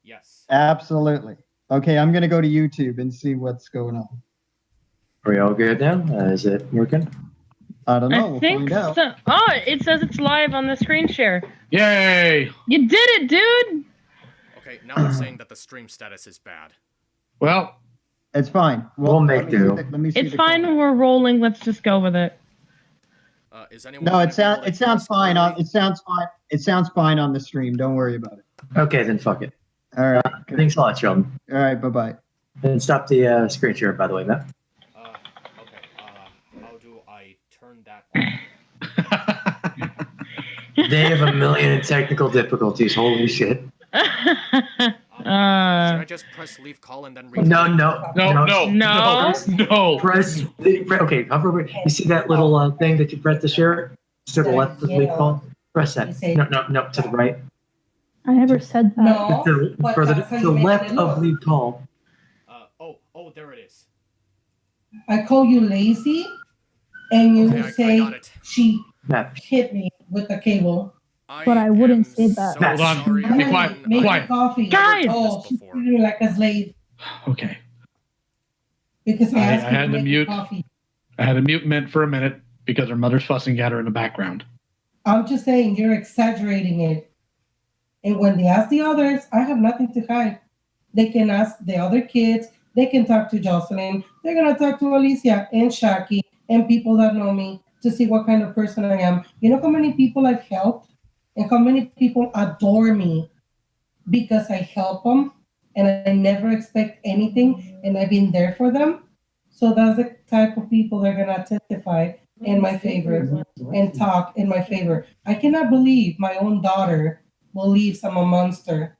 yes. Absolutely. Okay, I'm gonna go to YouTube and see what's going on. Are we all good now? Is it working? I don't know. I We'll think find out. so. Oh, it says it's live on the screen share. Yay! You did it, dude! Okay, now they're saying that the stream status is bad. Well, It's fine. We'll make do. Let me see It's the fine call. when we're rolling. Let's just go with it. Is anyone No, gonna it be able sounds to it hear sounds us fine clearly? on it sounds fine. It sounds fine on the stream. Don't worry about it. Okay, then fuck it. All right. Thanks a lot, Sheldon. All right. Bye bye. And stop the screen share, by the way, Matt. Okay, how do I turn that on? They have a million technical difficulties. Holy shit. Should I just press leave call and then read? No. Press. Okay, hover. You see that little thing that you press to share? To the left of leave call? Press that. No, to the right. I never said that. No, To the left of leave call. Oh, there it is. I call you lazy, and you Okay, I say got it. she Matt. hit me with the cable. But I wouldn't say that. So Hold on. sorry, Be everyone. quiet. Make Quiet. her coffee. Guys! Oh, she's treating me like a slave Okay. because I I asked her had to to make mute. coffee. I had to mute Mint for a minute because her mother's fussing at her in the background. I'm just saying you're exaggerating it. And when they ask the others, I have nothing to hide. They can ask the other kids. They can talk to Jocelyn. They're gonna talk to Alicia and Shaki and people that know me to see what kind of person I am. You know how many people I've helped and how many people adore me because I help them and I never expect anything and I've been there for them. So that's the type of people that are gonna testify in my favor and talk in my favor. I cannot believe my own daughter believes I'm a monster.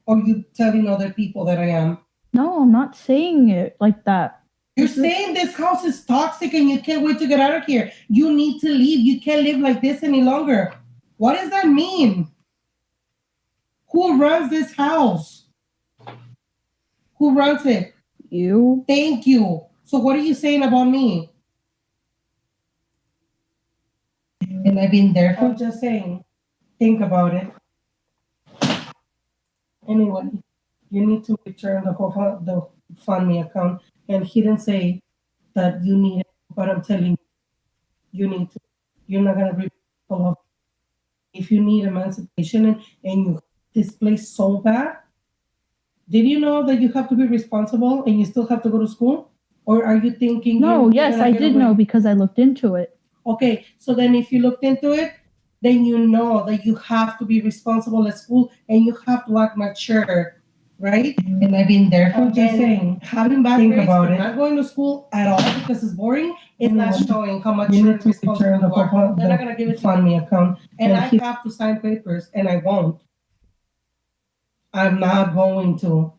Or you telling other people that I am. No, I'm not saying it like that. You're saying this house is toxic and you can't wait to get out of here. You need to leave. You can't live like this any longer. What does that mean? Who runs this house? Who runs it? You. Thank you. So what are you saying about me? And I've been there for just saying. Think about it. Anyway, you need to return the GoFundMe account. And he didn't say that you need it, but I'm telling you need to. You're not gonna rip people off. If you need emancipation and you this place so bad, did you know that you have to be responsible and you still have to go to school? Or are you thinking? No, yes, I did know because I looked into it. Okay, so then if you looked into it, then you know that you have to be responsible at school and you have to act mature, right? And I've been there for just saying, having bad grades and not going to school at all because it's boring is not showing how much you're responsible you are. They're not going to give it to me account. And I have to sign papers and I won't. I'm not going to.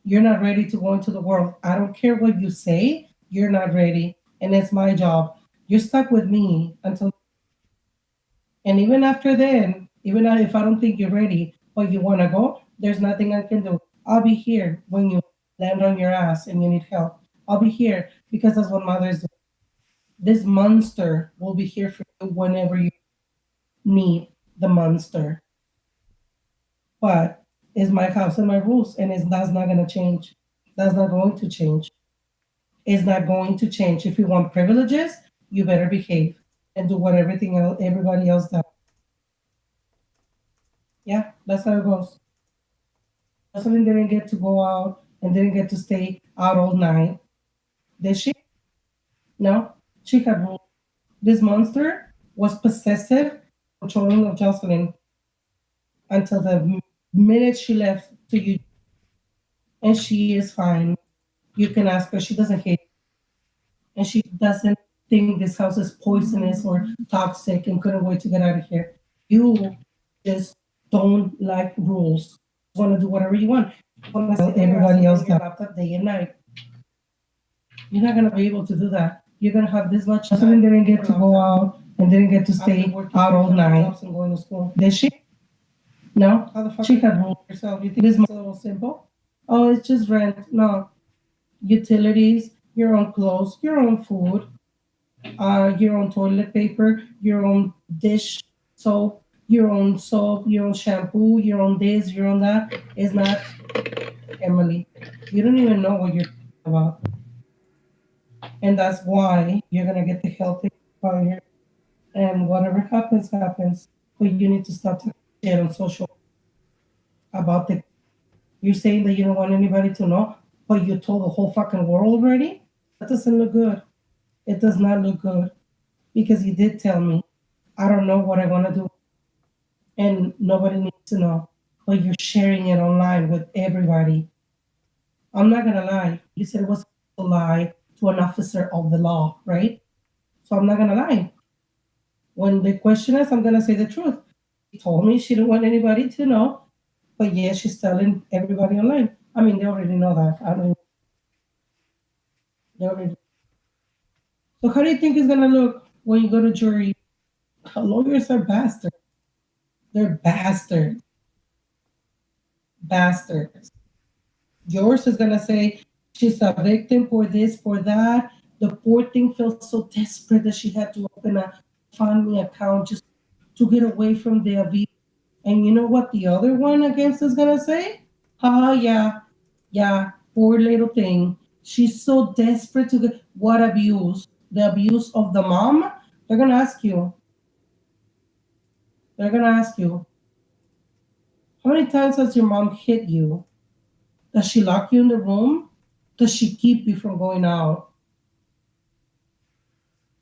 You're not ready to go into the world. I don't care what you say. You're not ready. And it's my job. You're stuck with me until. And even after then, even if I don't think you're ready or you want to go, there's nothing I can do. I'll be here when you land on your ass and you need help. I'll be here because that's what mothers do. This monster will be here for you whenever you need the monster. But it's my house and my rules, and that's not going to change. That's not going to change. It's not going to change. If you want privileges, you better behave and do what everybody else does. Yeah, that's how it goes. Jocelyn didn't get to go out and didn't get to stay out all night. Did she? No, she had rules. This monster was possessive, controlling of Jocelyn until the minute she left to you. And she is fine. You can ask her. She doesn't hate. And she doesn't think this house is poisonous or toxic and couldn't wait to get out of here. You just don't like rules. You want to do whatever you want. Everybody else got laptop day and night. You're not going to be able to do that. You're going to have this much time. Jocelyn didn't get to go out and didn't get to stay out all night. And going to school. Did she? No? How the fuck she had rules herself. You think this is a little simple? Oh, it's just rent. No. Utilities, your own clothes, your own food, your own toilet paper, your own dish soap, your own soap, your own shampoo, your own this, your own that. It's not, Emily. You don't even know what you're talking about. And that's why you're going to get the healthy fire. And whatever happens, happens. But you need to stop talking shit on social about the. You're saying that you don't want anybody to know, but you told the whole fucking world already? That doesn't look good. It does not look good. Because you did tell me, I don't know what I want to do. And nobody needs to know. But you're sharing it online with everybody. I'm not going to lie. You said it was a lie to an officer of the law, right? So I'm not going to lie. When they question us, I'm going to say the truth. She told me she didn't want anybody to know. But yes, she's telling everybody online. I mean, they already know that. I don't. They already. So how do you think it's gonna look when you go to jury? Lawyers are bastards. They're bastards. Bastards. Yours is gonna say she's a victim for this, for that. The poor thing felt so desperate that she had to open a GoFundMe account just to get away from the abuse. And you know what the other one against is gonna say? Yeah, poor little thing. She's so desperate to get what abuse? The abuse of the mom? They're gonna ask you. They're gonna ask you, how many times has your mom hit you? Does she lock you in the room? Does she keep you from going out?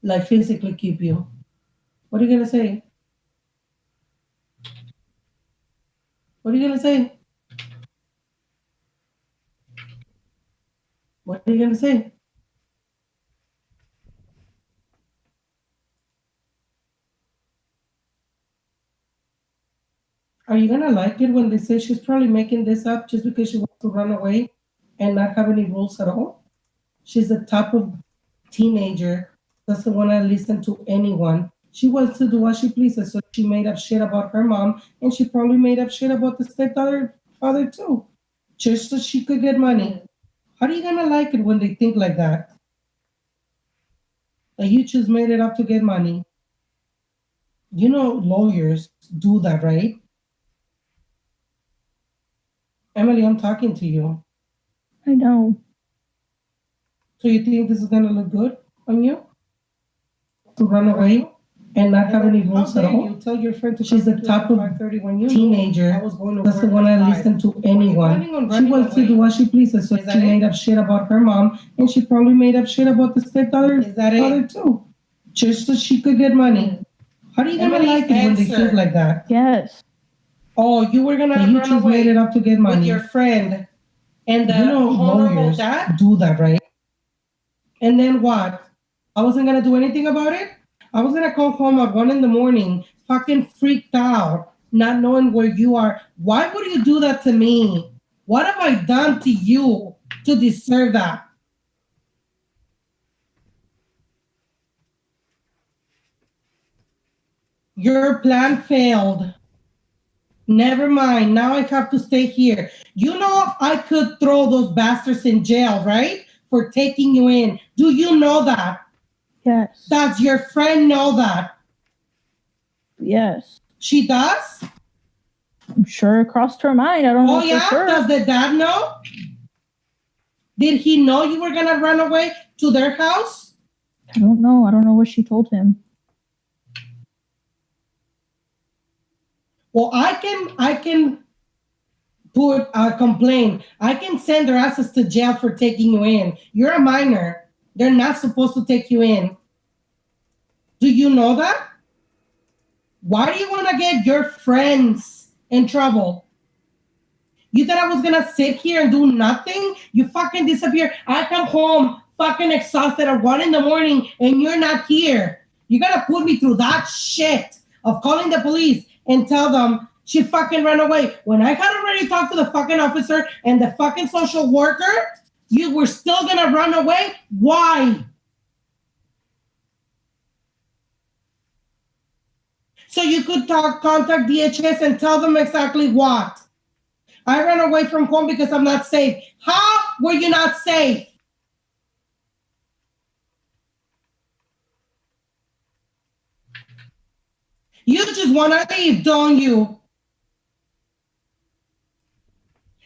Like physically keep you? What are you gonna say? What are you gonna say? What are you gonna say? Are you gonna like it when they say she's probably making this up just because she wants to run away and not have any rules at all? She's the type of teenager doesn't want to listen to anyone. She wants to do what she pleases, so she made up shit about her mom, and she probably made up shit about the stepfather father too, just so she could get money. How are you gonna like it when they think like that? That you just made it up to get money. You know lawyers do that, right? Emily, I'm talking to you. I know. So you think this is gonna look good on you? To run away and not have any rules at all? You tell your friend to she's the type of teenager doesn't want to listen to anyone. She wants to do what she pleases, so she made up shit about her mom, and she probably made up shit about the stepfather father too, just so she could get money. How do you gonna like it when they think like that? Yes. Oh, you were gonna you just made it up to get money with your friend, and the lawyers do that, right? And then what? I wasn't gonna do anything about it. I was gonna come home at 1 a.m, fucking freaked out, not knowing where you are. Why would you do that to me? What have I done to you to deserve that? Your plan failed. Never mind. Now I have to stay here. You know I could throw those bastards in jail, right? For taking you in. Do you know that? Yes. Does your friend know that? Yes. She does? I'm sure it crossed her mind. I don't know Oh, yeah? for sure. Does the dad know? Did he know you were going to run away to their house? I don't know. I don't know what she told him. Well, I can put a complaint. I can send their asses to jail for taking you in. You're a minor. They're not supposed to take you in. Do you know that? Why do you want to get your friends in trouble? You thought I was going to sit here and do nothing? You fucking disappear. I come home fucking exhausted at 1 a.m. and you're not here. You got to put me through that shit of calling the police and tell them she fucking ran away. When I had already talked to the fucking officer and the fucking social worker, you were still going to run away? Why? So you could contact DHS and tell them exactly what. I ran away from home because I'm not safe. How were you not safe? You just want to leave, don't you?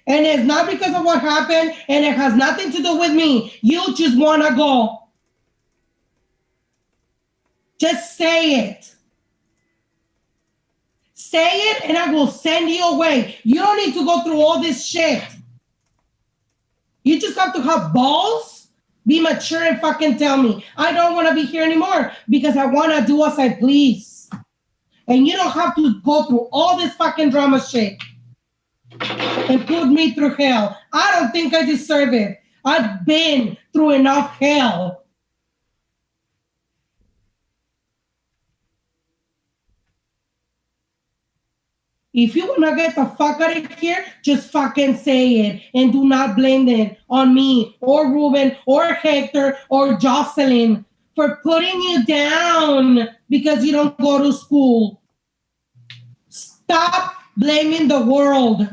And it's not because of what happened, and it has nothing to do with me. You just want to go. Just say it. Say it, and I will send you away. You don't need to go through all this shit. You just have to have balls, be mature, and fucking tell me, I don't want to be here anymore because I want to do as I please. And you don't have to go through all this fucking drama shit and put me through hell. I don't think I deserve it. I've been through enough hell. If you want to get the fuck out of here, just fucking say it. And do not blame it on me or Ruben or Hector or Jocelyn for putting you down because you don't go to school. Stop blaming the world.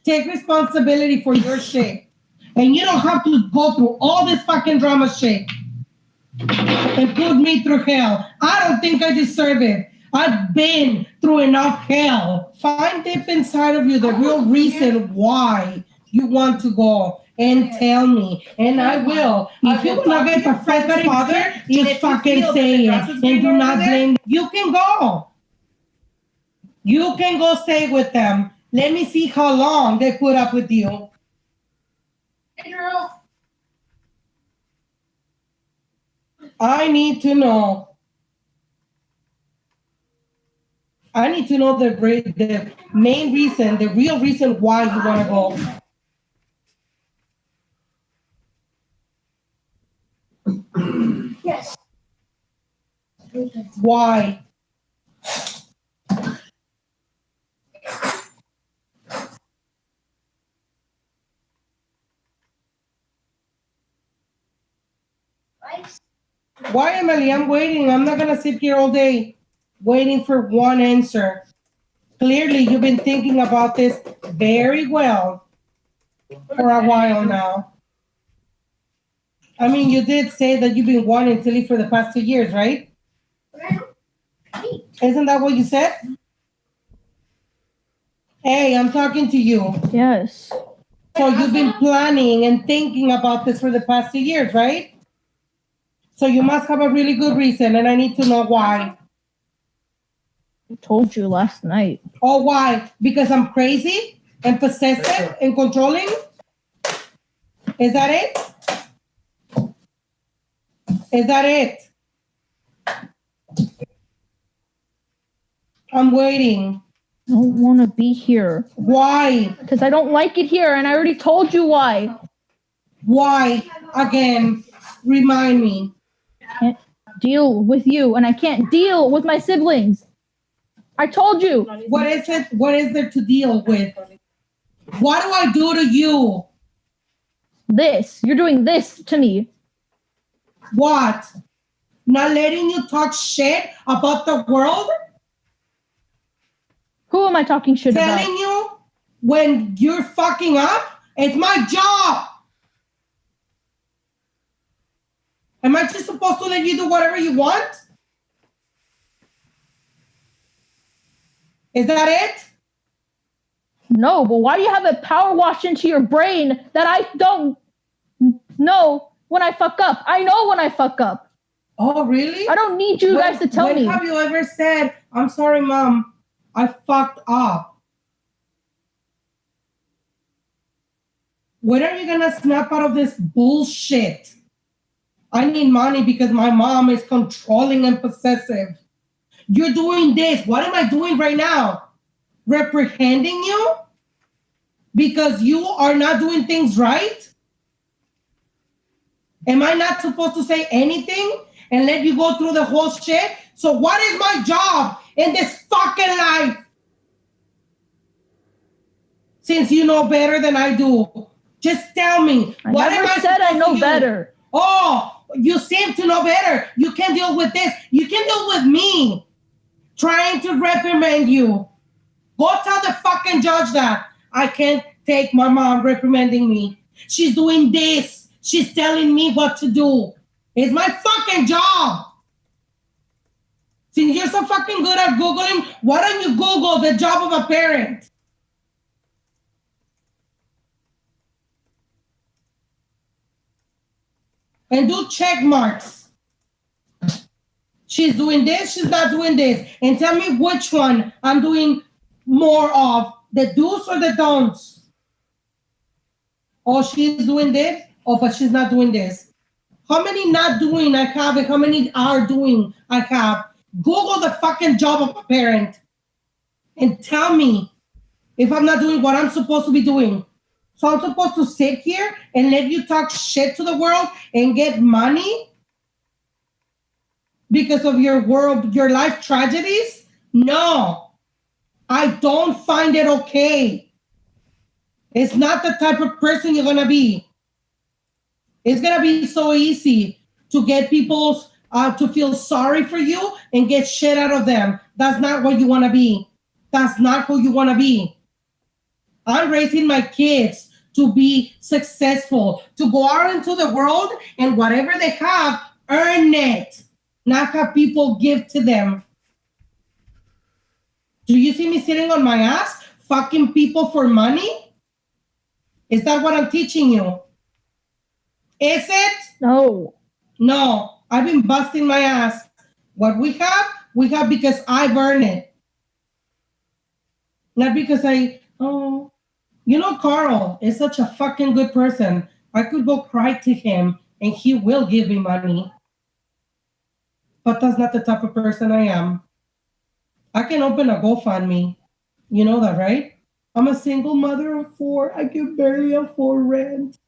Take responsibility for your shit. And you don't have to go through all this fucking drama shit and put me through hell. I don't think I deserve it. I've been through enough hell. Find deep inside of you the real reason why you want to go and tell me, and I will. If you want to get the fuck out of here, just fucking say it and do not blame. You can go. You can go stay with them. Let me see how long they put up with you. Hey, girl. I need to know. I need to know the main reason, the real reason why you want to go. Yes. Why? Why, Emily? I'm waiting. I'm not going to sit here all day waiting for one answer. Clearly, you've been thinking about this very well for a while now. I mean, you did say that you've been wanting to leave for the past 2 years, right? Isn't that what you said? Hey, I'm talking to you. Yes. So you've been planning and thinking about this for the past 2 years, right? So you must have a really good reason, and I need to know why. I told you last night. Oh, why? Because I'm crazy and possessive and controlling? Is that it? Is that it? I'm waiting. I don't want to be here. Why? Because I don't like it here, and I already told you why. Why? Again, remind me. I can't deal with you, and I can't deal with my siblings. I told you. What is it? What is there to deal with? What do I do to you? This. You're doing this to me. What? Not letting you talk shit about the world? Who am I talking shit about? Telling you when you're fucking up? It's my job. Am I just supposed to let you do whatever you want? Is that it? No, but why do you have it power washed into your brain that I don't know when I fuck up? I know when I fuck up. Oh, really? I don't need you guys to tell me. When have you ever said, I'm sorry, Mom, I fucked up? When are you going to snap out of this bullshit? I need money because my mom is controlling and possessive. You're doing this. What am I doing right now? Reprehending you? Because you are not doing things right? Am I not supposed to say anything and let you go through the whole shit? So what is my job in this fucking life? Since you know better than I do. Just tell me. I never said I know better. Oh, you seem to know better. You can deal with this. You can deal with me trying to reprimand you. Go tell the fucking judge that I can't take my mom reprimanding me. She's doing this. She's telling me what to do. It's my fucking job. Since you're so fucking good at Googling, why don't you Google the job of a parent? And do check marks. She's doing this, she's not doing this. And tell me which one I'm doing more of, the do's or the don'ts. Oh, she's doing this? Oh, but she's not doing this. How many not doing I have and how many are doing I have? Google the fucking job of a parent and tell me if I'm not doing what I'm supposed to be doing. So I'm supposed to sit here and let you talk shit to the world and get money because of your life tragedies? No, I don't find it okay. It's not the type of person you're gonna be. It's gonna be so easy to get people to feel sorry for you and get shit out of them. That's not what you wanna be. That's not who you wanna be. I'm raising my kids to be successful, to go out into the world and whatever they have, earn it, not have people give to them. Do you see me sitting on my ass, fucking people for money? Is that what I'm teaching you? Is it? No. No, I've been busting my ass. What we have because I've earned it. Not because Carl is such a fucking good person. I could go cry to him and he will give me money. But that's not the type of person I am. I can open a GoFundMe. You know that, right? I'm a single mother of 4. I can barely afford rent.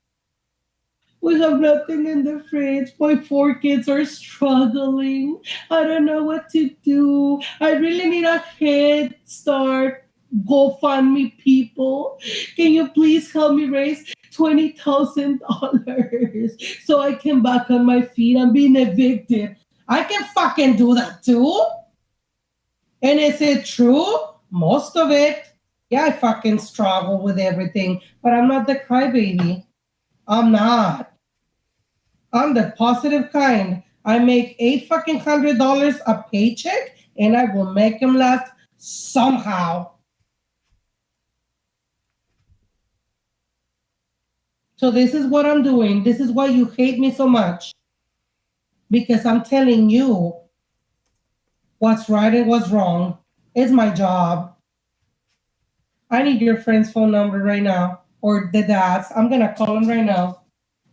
We have nothing in the fridge. My 4 kids are struggling. I don't know what to do. I really need a head start. GoFundMe people. Can you please help me raise $20,000 so I can back on my feet? I'm being evicted. I can fucking do that too. And is it true? Most of it. Yeah, I fucking struggle with everything, but I'm not the crybaby. I'm not. I'm the positive kind. I make $800 a paycheck, and I will make them last somehow. So this is what I'm doing. This is why you hate me so much. Because I'm telling you what's right and what's wrong. It's my job. I need your friend's phone number right now. Or the dad's. I'm going to call him right now.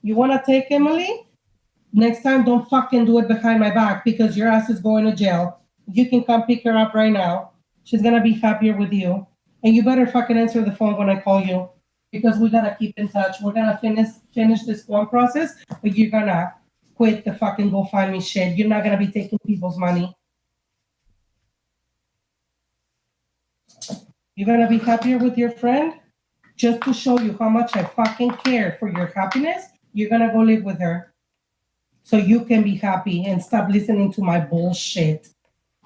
You want to take Emily? Next time, don't fucking do it behind my back because your ass is going to jail. You can come pick her up right now. She's going to be happier with you. And you better fucking answer the phone when I call you. Because we got to keep in touch. We're going to finish this one process, but you're going to quit the fucking GoFundMe shit. You're not going to be taking people's money. You're going to be happier with your friend? Just to show you how much I fucking care for your happiness, you're going to go live with her. So you can be happy and stop listening to my bullshit.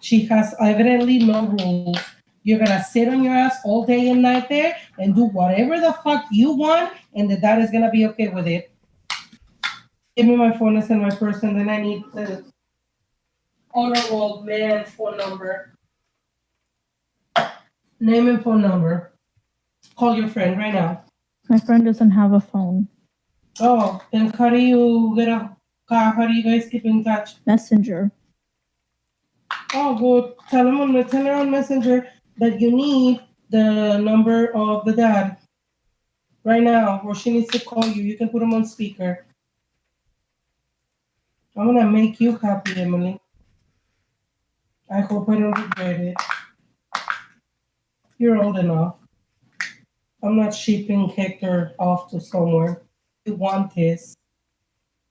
She has evidently no rules. You're going to sit on your ass all day and night there and do whatever the fuck you want, and the dad is going to be okay with it. Give me my phone, it's in my purse, and then I need the honorable man phone number. Name and phone number. Call your friend right now. My friend doesn't have a phone. Oh, then how do you guys keep in touch? Messenger. Oh, good. Tell her on Messenger that you need the number of the dad right now, or she needs to call you. You can put him on speaker. I'm gonna make you happy, Emily. I hope I don't regret it. You're old enough. I'm not shipping Hector off to somewhere. You want this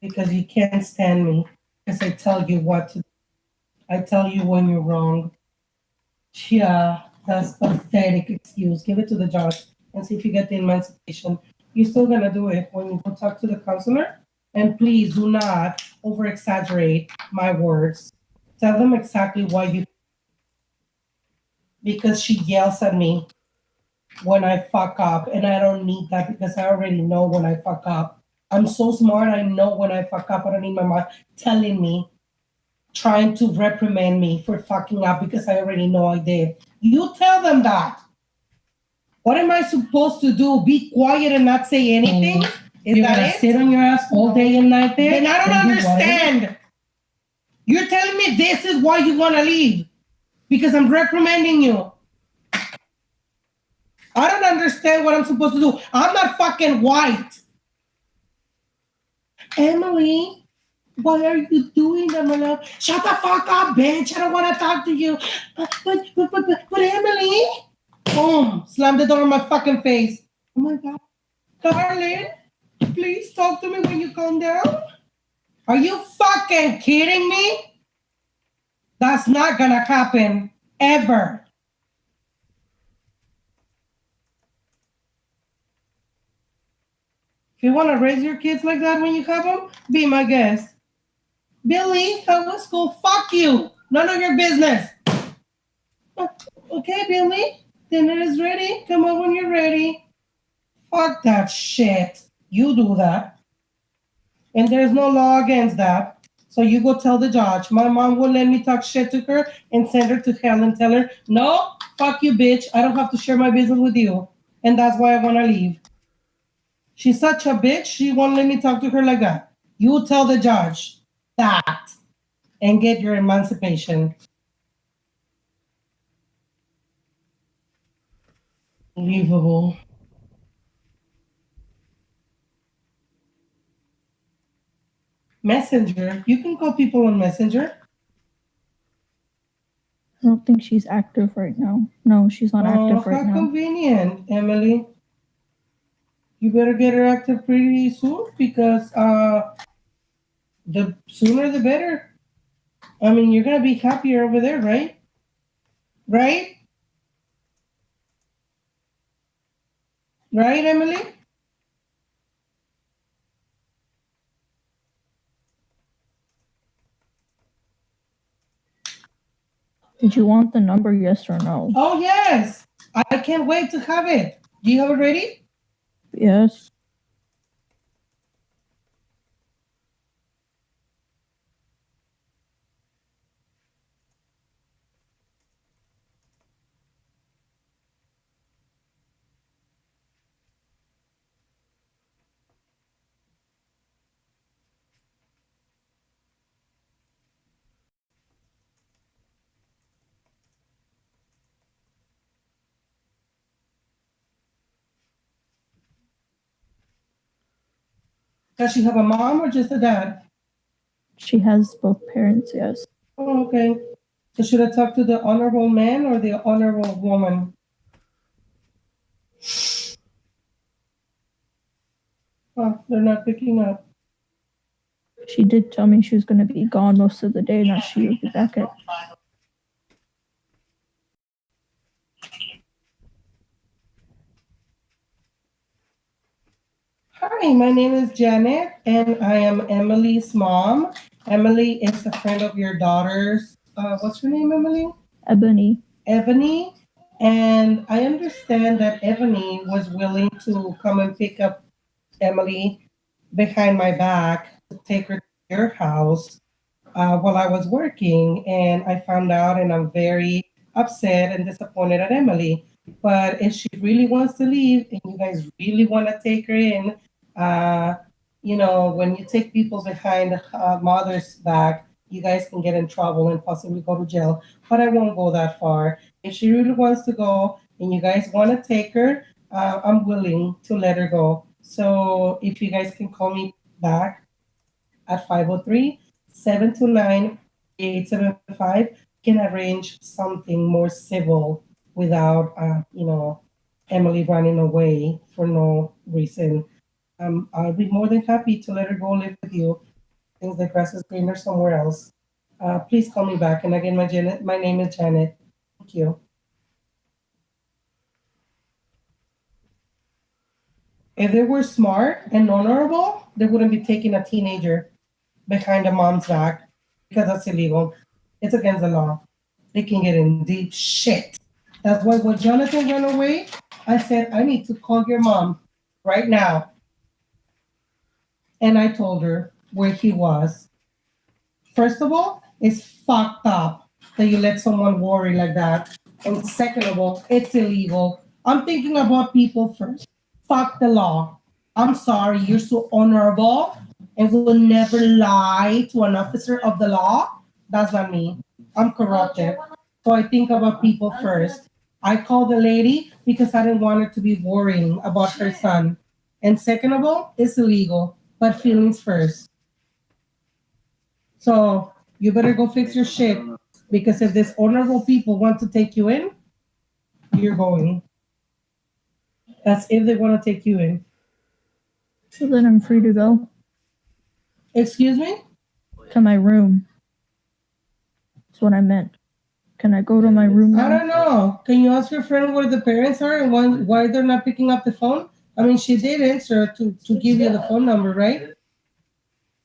because you can't stand me because I tell you what to do. I tell you when you're wrong. Yeah, that's a pathetic excuse. Give it to the judge and see if you get the emancipation. You're still going to do it when you go talk to the counselor. And please do not over-exaggerate my words. Tell them exactly why you... Because she yells at me when I fuck up. And I don't need that because I already know when I fuck up. I'm so smart, I know when I fuck up. I don't need my mom telling me. trying to reprimand me for fucking up because I already know I did. You tell them that. What am I supposed to do? Be quiet and not say anything? Is You're that gonna it? sit on your ass all day and night there? Then I don't and do whatever? understand. You're telling me this is why you want to leave because I'm reprimanding you. I don't understand what I'm supposed to do. I'm not fucking white. Emily, why are you doing that, my love? Shut the fuck up, bitch. I don't want to talk to you. But Emily, boom, slam the door in my fucking face. Oh my God. Darling, please talk to me when you calm down. Are you fucking kidding me? That's not gonna happen ever. If you want to raise your kids like that when you have them, be my guest. Billy, how was school? Fuck you. None of your business. Okay, Billy, dinner is ready. Come on when you're ready. Fuck that shit. You do that. And there's no law against that. So you go tell the judge. My mom will let me talk shit to her and send her to hell and tell her, no, fuck you, bitch. I don't have to share my business with you. And that's why I want to leave. She's such a bitch. She won't let me talk to her like that. You tell the judge that and get your emancipation. Unbelievable. Messenger. You can call people on Messenger. I don't think she's active right now. No, she's not active right How now. convenient, Emily. You better get her active pretty soon because the sooner the better. I mean, you're gonna be happier over there, right? Right? Right, Emily? Did you want the number, yes or no? Oh, yes. I can't wait to have it. Do you have it ready? Yes. Does she have a mom or just a dad? She has both parents, yes. Oh, okay. So should I talk to the honorable man or the honorable woman? Oh, they're not picking up. She did tell me she was going to be gone most of the day, not she would be back at. Hi, my name is Janet, and I am Emily's mom. Emily is a friend of your daughter's. What's her name, Emily? Ebony. Ebony. And I understand that Ebony was willing to come and pick up Emily behind my back to take her to your house while I was working. And I found out, and I'm very upset and disappointed at Emily. But if she really wants to leave and you guys really want to take her in, when you take people behind mother's back, you guys can get in trouble and possibly go to jail. But I won't go that far. If she really wants to go and you guys want to take her, I'm willing to let her go. So if you guys can call me back at 503-729-8875, can arrange something more civil without, Emily running away for no reason. I'll be more than happy to let her go live with you. Things the grass is greener somewhere else. Please call me back. And again, my name is Janet. Thank you. If they were smart and honorable, they wouldn't be taking a teenager behind a mom's back because that's illegal. It's against the law. They can get in deep shit. That's why when Jonathan ran away, I said, I need to call your mom right now. And I told her where he was. First of all, It's fucked up that you let someone worry like that. And second of all, it's illegal. I'm thinking about people first. Fuck the law. I'm sorry, you're so honorable and will never lie to an officer of the law. That's not me. I'm corrupted. So I think about people first. I called the lady because I didn't want her to be worrying about her son. And second of all, it's illegal, but feelings first. So you better go fix your shit because if these honorable people want to take you in, you're going. That's if they want to take you in. So then I'm free to go Excuse me? to my room. That's what I meant. Can I go to my room I now? don't know. Can you ask your friend where the parents are and why they're not picking up the phone? I mean, she did answer to give you the phone number, right?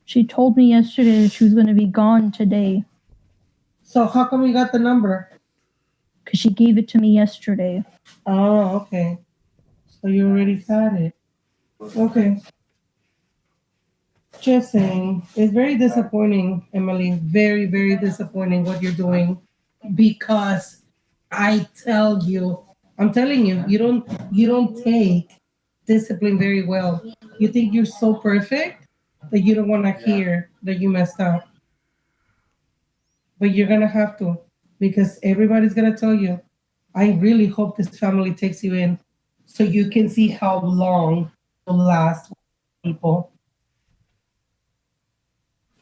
She told me yesterday that she was going to be gone today So how come you got the number? because she gave it to me yesterday. Oh, okay. So you already had it. Okay. Just saying. It's very disappointing, Emily. Very, very disappointing what you're doing. Because I'm telling you, you don't take discipline very well. You think you're so perfect that you don't want to hear that you messed up. But you're gonna have to, because everybody's gonna tell you. I really hope this family takes you in so you can see how long it'll last with people.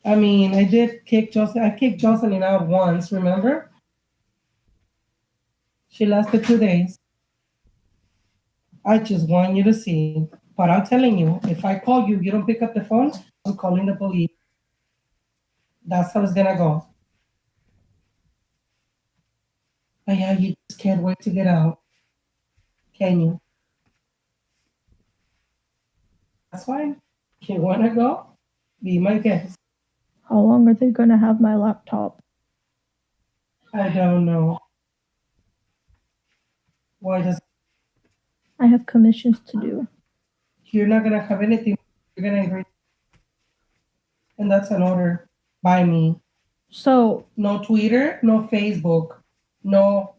I mean, I did kick Jocelyn. I kicked Jocelyn out once, remember? She lasted 2 days. I just want you to see. But I'm telling you, if I call you, you don't pick up the phone, I'm calling the police. That's how it's gonna go. But yeah, you just can't wait to get out. Can you? That's fine. You wanna go? Be my guest. How long are they going to have my laptop? I don't know. Why does I have commissions to do. you're not gonna have anything? You're gonna agree, and that's an order by me. So, No Twitter, no Facebook, no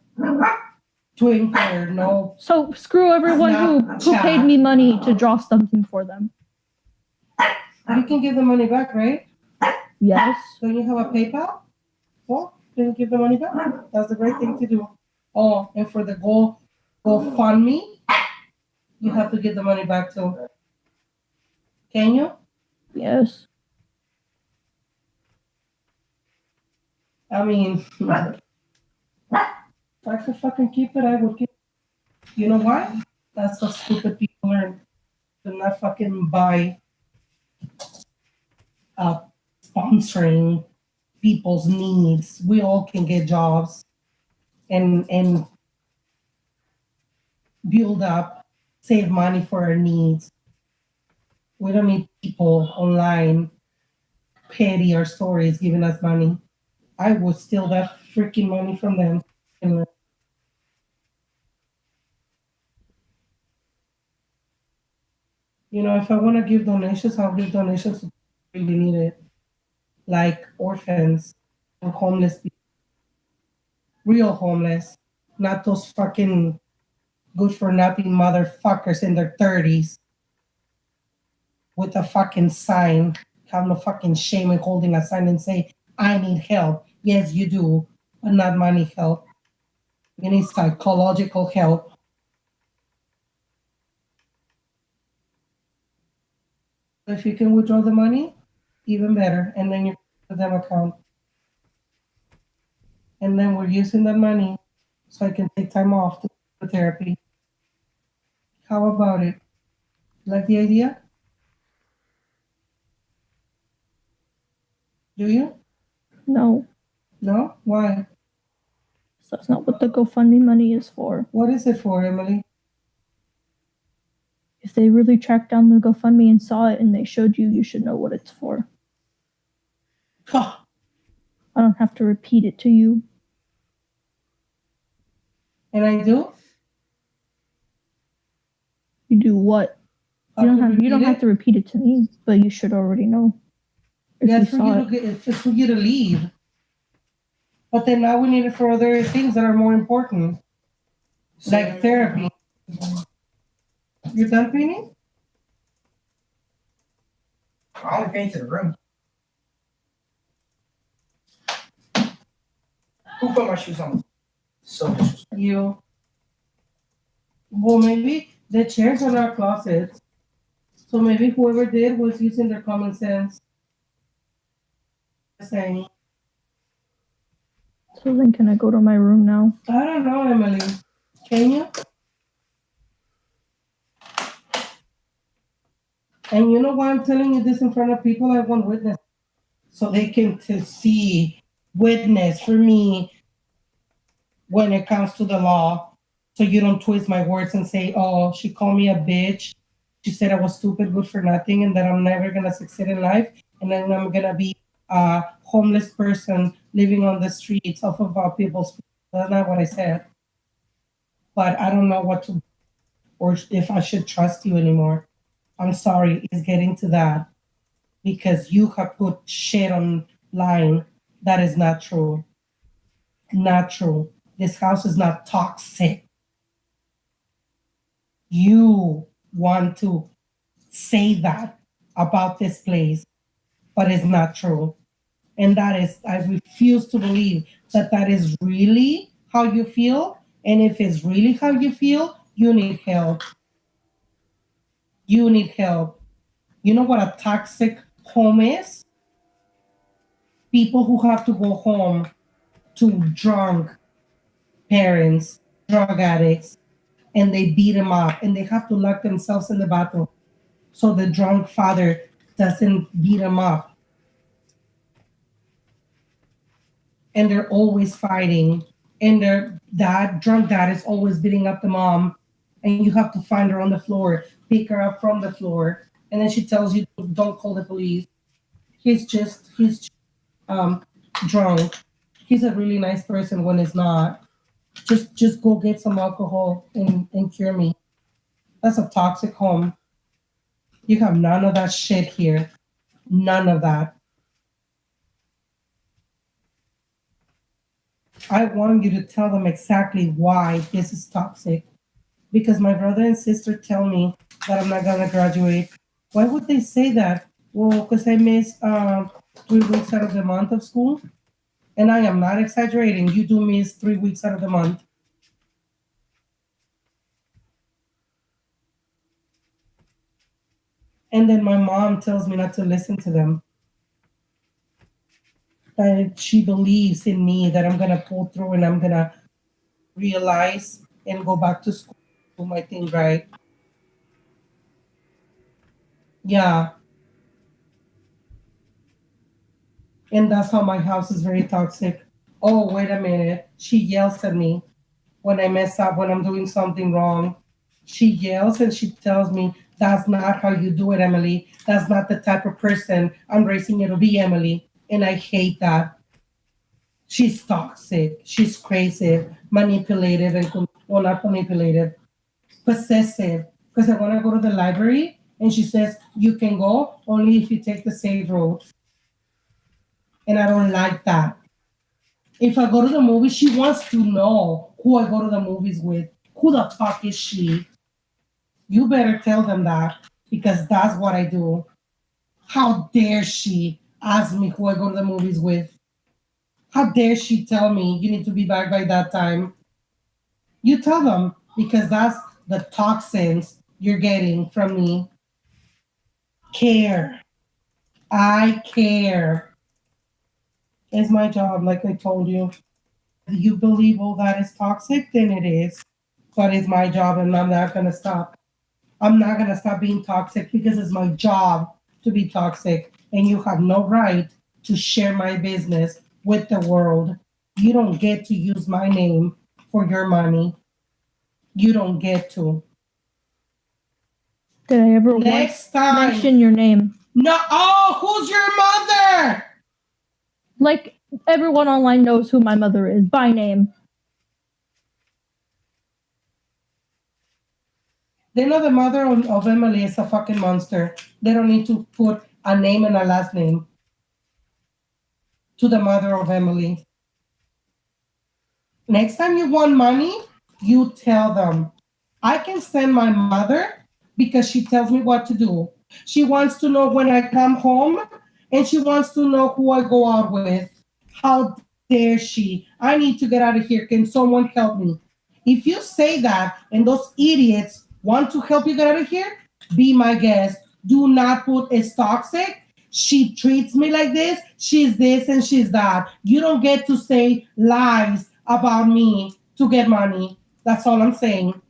Twinkler, no. so screw everyone who paid me money to draw something for them. You can give the money back, right? Yes. Don't you have a PayPal? Well, then give the money back. That's the great thing to do. Oh, and for the GoFundMe, you have to give the money back too. Can you? Yes. I mean, if I could fucking keep it, I would keep it. You know why? That's how stupid people learn. To not fucking buy sponsoring people's needs. We all can get jobs and build up, save money for our needs. We don't need people online petty our stories giving us money. I would steal that freaking money from them. You know, if I want to give donations, I'll give donations to people who really need it. Like orphans and homeless people. Real homeless. Not those fucking good for nothing motherfuckers in their 30s with a fucking sign. Have no fucking shame in holding a sign and say, I need help. Yes, you do, but not money help. You need psychological help. If you can withdraw the money, even better. And then you put them account. And then we're using that money so I can take time off to do therapy. How about it? Like the idea? Do you? No. No? Why? So that's not what the GoFundMe money is for. What is it for, Emily? If they really tracked down the GoFundMe and saw it and they showed you, you should know what it's for. Huh. I don't have to repeat it to you. And I do? You do what? You don't have to repeat it to me, but you should already know. If That's you for saw you it. to get, it's for you to leave. But then now we need it for other things that are more important, like therapy. You're done painting? I only painted the room. Who put my shoes on? So disrespectful. You. Well, maybe the chairs are not closets. So maybe whoever did was using their common sense. Saying, So then can I go to my room now? I don't know, Emily. Can you? And you know why I'm telling you this in front of people? I want witness. So they can see witness for me when it comes to the law. So you don't twist my words and say, oh, she called me a bitch. She said I was stupid, good for nothing, and that I'm never going to succeed in life. And then I'm going to be a homeless person living on the streets off of people's. That's not what I said. But I don't know what to, or if I should trust you anymore. I'm sorry, it's getting to that. Because you have put shit online that is not true. Not true. This house is not toxic. You want to say that about this place, but it's not true. And that is, I refuse to believe that that is really how you feel. And if it's really how you feel, you need help. You need help. You know what a toxic home is? People who have to go home to drunk parents, drug addicts, and they beat them up and they have to lock themselves in the bathroom so the drunk father doesn't beat them up. And they're always fighting. And their drunk dad is always beating up the mom. And you have to find her on the floor, pick her up from the floor. And then she tells you, don't call the police. He's drunk. He's a really nice person when he's not. Just go get some alcohol and cure me. That's a toxic home. You have none of that shit here. None of that. I want you to tell them exactly why this is toxic. Because my brother and sister tell me that I'm not going to graduate. Why would they say that? Well, because I missed 3 weeks out of the month of school. And I am not exaggerating. You do miss 3 weeks out of the month. And then my mom tells me not to listen to them. That she believes in me, that I'm going to pull through and I'm going to realize and go back to school, do my thing right. Yeah. And that's how my house is very toxic. Oh, wait a minute. She yells at me when I mess up, when I'm doing something wrong. She yells and she tells me, that's not how you do it, Emily. That's not the type of person I'm raising you to be, Emily. And I hate that. She's toxic. She's crazy, manipulative, and well, not manipulative, possessive. Because I want to go to the library, and she says, you can go only if you take the safe road. And I don't like that. If I go to the movies, she wants to know who I go to the movies with. Who the fuck is she? You better tell them that, because that's what I do. How dare she ask me who I go to the movies with? How dare she tell me you need to be back by that time? You tell them, because that's the toxins you're getting from me. Care. I care. It's my job, like I told you. If you believe all that is toxic, then it is. But it's my job, and I'm not going to stop. I'm not going to stop being toxic because it's my job to be toxic. And you have no right to share my business with the world. You don't get to use my name for your money. You don't get to. Did I ever Next time. mention your name? No. Oh, who's your mother? Like, everyone online knows who my mother is by name. They know the mother of Emily is a fucking monster. They don't need to put a name and a last name to the mother of Emily. Next time you want money, you tell them. I can stand my mother because she tells me what to do. She wants to know when I come home, and she wants to know who I go out with. How dare she? I need to get out of here. Can someone help me? If you say that and those idiots want to help you get out of here, be my guest. Do not put it's toxic. She treats me like this. She's this and she's that. You don't get to say lies about me to get money. That's all I'm saying.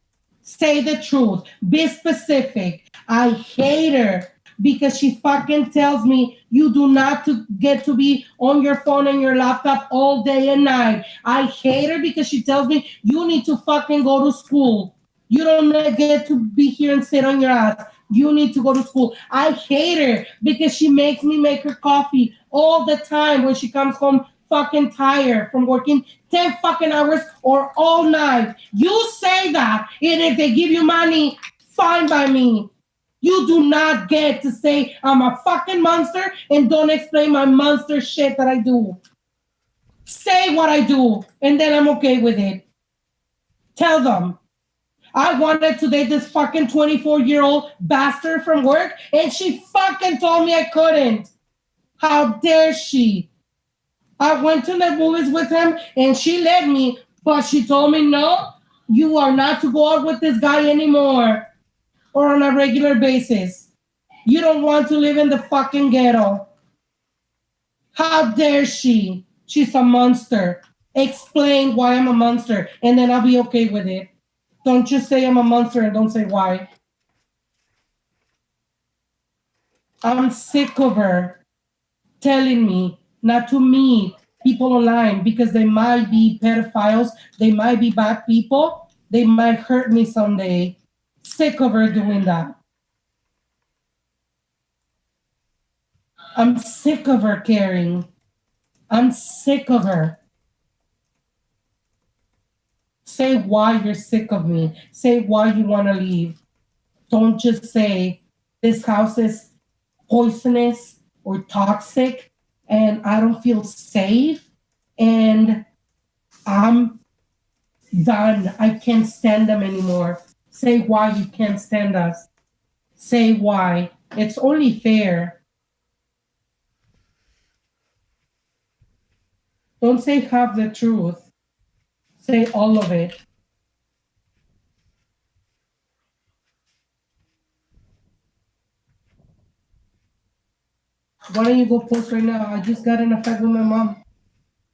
Say the truth. Be specific. I hate her because she fucking tells me you do not to get to be on your phone and your laptop all day and night. I hate her because she tells me you need to fucking go to school. You don't get to be here and sit on your ass. You need to go to school. I hate her because she makes me make her coffee all the time when she comes home fucking tired from working 10 fucking hours or all night. You say that, and if they give you money, fine by me. You do not get to say I'm a fucking monster and don't explain my monster shit that I do. Say what I do, and then I'm okay with it. Tell them. I wanted to date this fucking 24-year-old bastard from work, and she fucking told me I couldn't. How dare she? I went to the movies with him, and she let me, but she told me, no, you are not to go out with this guy anymore or on a regular basis. You don't want to live in the fucking ghetto. How dare she? She's a monster. Explain why I'm a monster, and then I'll be okay with it. Don't just say I'm a monster and don't say why. I'm sick of her telling me not to meet people online because they might be pedophiles, they might be bad people, they might hurt me someday. Sick of her doing that. I'm sick of her caring. I'm sick of her. Say why you're sick of me. Say why you want to leave. Don't just say this house is poisonous or toxic and I don't feel safe and I'm done. I can't stand them anymore. Say why you can't stand us. Say why. It's only fair. Don't say half the truth. Say all of it. Why don't you go post right now? I just got in a fight with my mom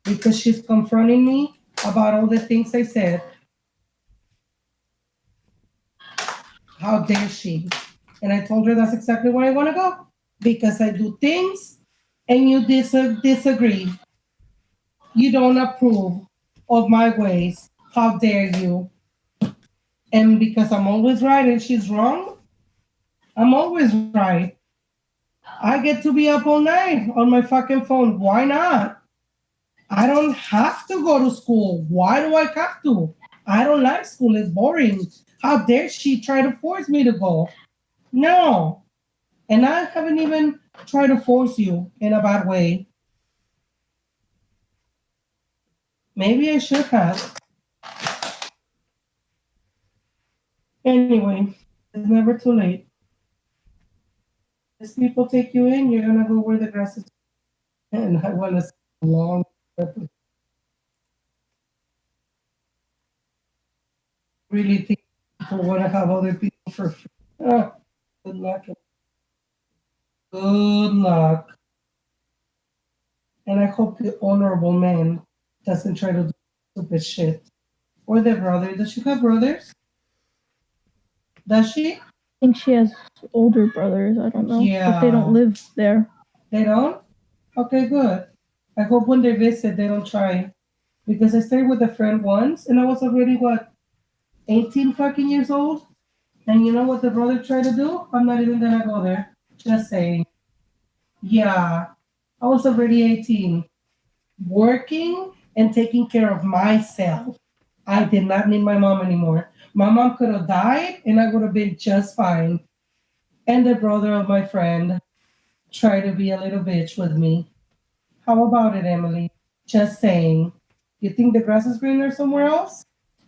because she's confronting me about all the things I said. How dare she? And I told her that's exactly where I want to go because I do things and you disagree. You don't approve of my ways. How dare you? And because I'm always right and she's wrong, I'm always right. I get to be up all night on my fucking phone. Why not? I don't have to go to school. Why do I have to? I don't like school. It's boring. How dare she try to force me to go? No. And I haven't even tried to force you in a bad way. Maybe I should have. Anyway, it's never too late. As people take you in, you're gonna go where the grass is. And I want to long. Really think people want to have other people for free. Oh, good luck. Good luck. And I hope the honorable man doesn't try to do stupid shit. Or their brother. Does she have brothers? Does she? I think she has older brothers. I don't know. Yeah. But they don't live there. They don't? Okay, good. I hope when they visit, they don't try. Because I stayed with a friend once, and I was already, 18 fucking years old? And you know what the brother tried to do? I'm not even gonna go there. Just saying. Yeah, I was already 18. Working and taking care of myself. I did not need my mom anymore. My mom could have died, and I would have been just fine. And the brother of my friend tried to be a little bitch with me. How about it, Emily? Just saying. You think the grass is greener somewhere else?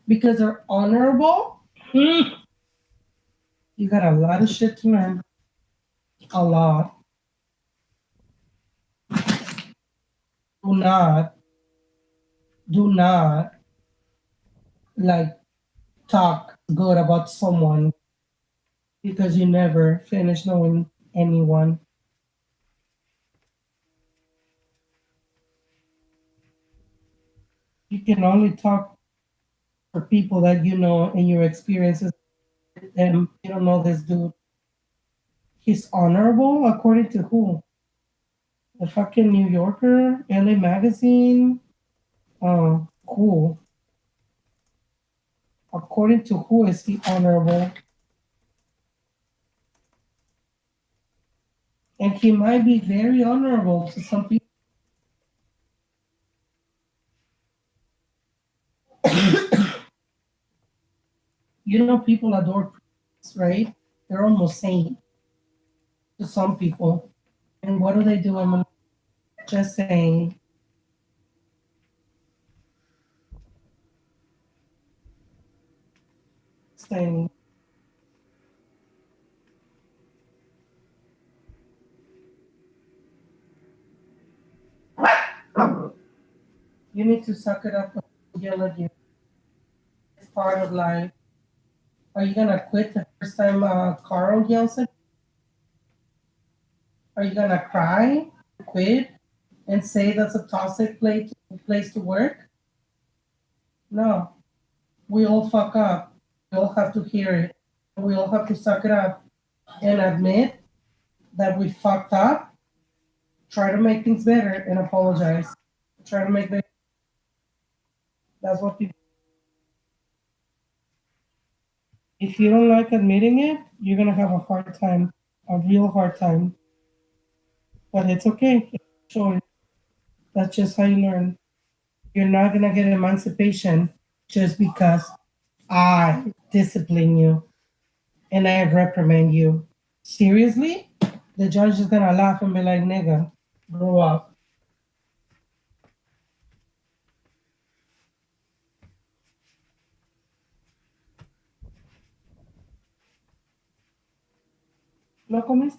Because they're honorable? You got a lot of shit to learn. A lot. Do not, like, talk good about someone because you never finish knowing anyone. You can only talk for people that you know and your experiences with them. You don't know this dude. He's honorable according to who? The fucking New Yorker, LA Magazine. Oh, cool. According to who is he honorable? And he might be very honorable to some people. You know, people adore priests, right? They're almost saint to some people. And what do? I'm just saying. Saying. You need to suck it up and yell at you. It's part of life. Are you gonna quit the first time Carl yells at you? Are you gonna cry, quit, and say that's a toxic place to work? No. We all fuck up. We all have to hear it. We all have to suck it up and admit that we fucked up. Try to make things better and apologize. Try to make better. That's what people. If you don't like admitting it, you're gonna have a hard time, a real hard time. But it's okay. Sure. That's just how you learn. You're not gonna get emancipation just because I discipline you and I reprimand you. Seriously? The judge is gonna laugh and be like, nigga, grow up. ¿No comiste?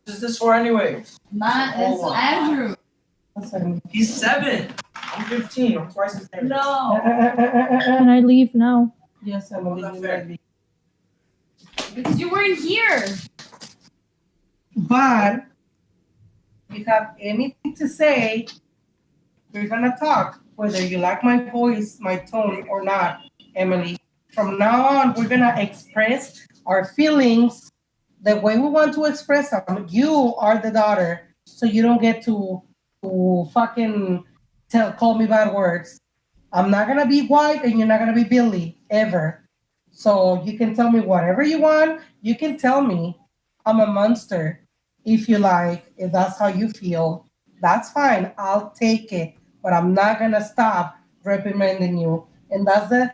What is this for anyways? It's Andrew. Listen. He's 7. I'm 15. I'm twice his age. No. Can I leave now? Yes, Emily, Not you fair. might be. Because you weren't here. But if you have anything to say, we're gonna talk, whether you like my voice, my tone, or not, Emily. From now on, we're gonna express our feelings the way we want to express them. You are the daughter, so you don't get to fucking call me bad words. I'm not gonna be white, and you're not gonna be Billy ever. So you can tell me whatever you want. You can tell me I'm a monster if you like. If that's how you feel, that's fine. I'll take it. But I'm not gonna stop reprimanding you. And that's the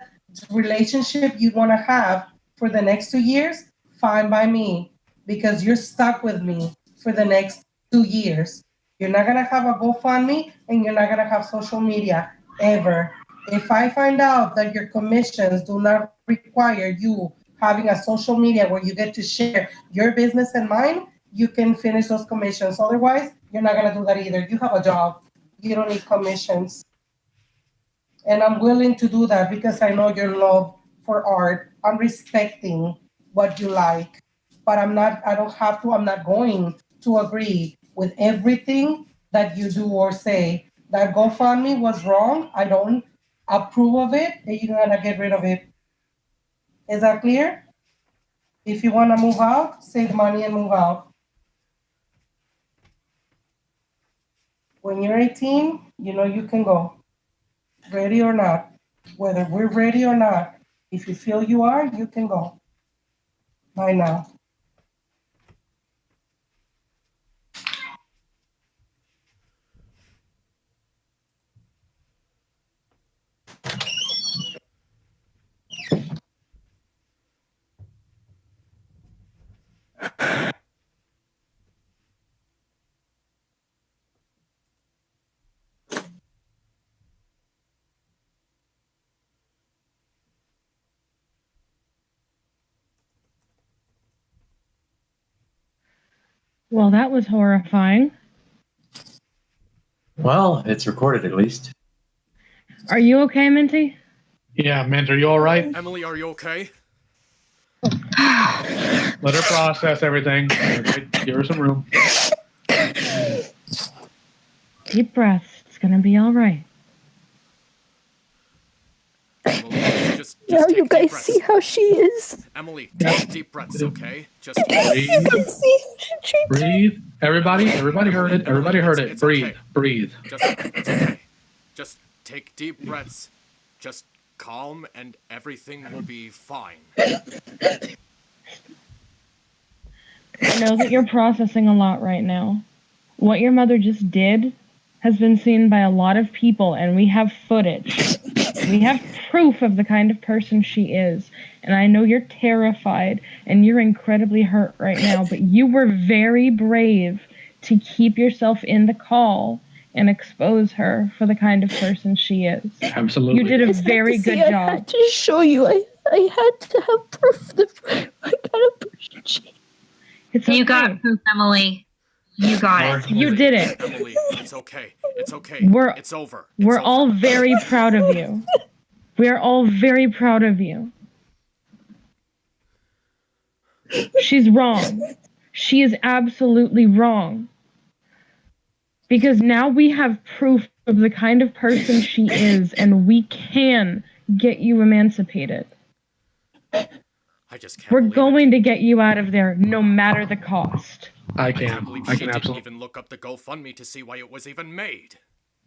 relationship you want to have for the next 2 years. Fine by me, because you're stuck with me for the next 2 years. You're not gonna have a GoFundMe, and you're not gonna have social media ever. If I find out that your commissions do not require you having a social media where you get to share your business and mine, you can finish those commissions. Otherwise, you're not gonna do that either. You have a job. You don't need commissions. And I'm willing to do that because I know your love for art. I'm respecting what you like. But I'm not going to agree with everything that you do or say. That GoFundMe was wrong. I don't approve of it, and you're gonna get rid of it. Is that clear? If you wanna move out, save money and move out. When you're 18, you know you can go. Ready or not. Whether we're ready or not. If you feel you are, you can go. Bye now. Well, that was horrifying. Well, it's recorded at least. Are you okay, Minty? Yeah, Mint, are you all right? Emily, are you okay? Let her process everything. Okay, give her some room. Deep breaths. It's gonna be all right. Emily, just Now take you deep guys breaths. see how she is. Emily, take deep breaths, okay? Just Breathe. You can see how she Breathe. Everybody heard it. Everybody heard it. It's Breathe. okay. Breathe. it's okay. Just take deep breaths. Just calm and everything will be fine. I know that you're processing a lot right now. What your mother just did has been seen by a lot of people, and we have footage. We have proof of the kind of person she is. And I know you're terrified and you're incredibly hurt right now, but you were very brave to keep yourself in the call and expose her for the kind of person she is. Absolutely. You did a I had very to good see, I job. had to show you. I had to have proof of what kind of person she is. It's You okay. got proof, Emily. You got it. You did it. Emily, it's okay. It's okay. We're- It's over. We're It's all over. very proud of you. We're all very proud of you. She's wrong. She is absolutely wrong. Because now we have proof of the kind of person she is, and we can get you emancipated. I just can't We're believe going it. to get you out of there, no matter the cost. I I can't can. believe I she can didn't absolutely. even look up the GoFundMe to see why it was even made.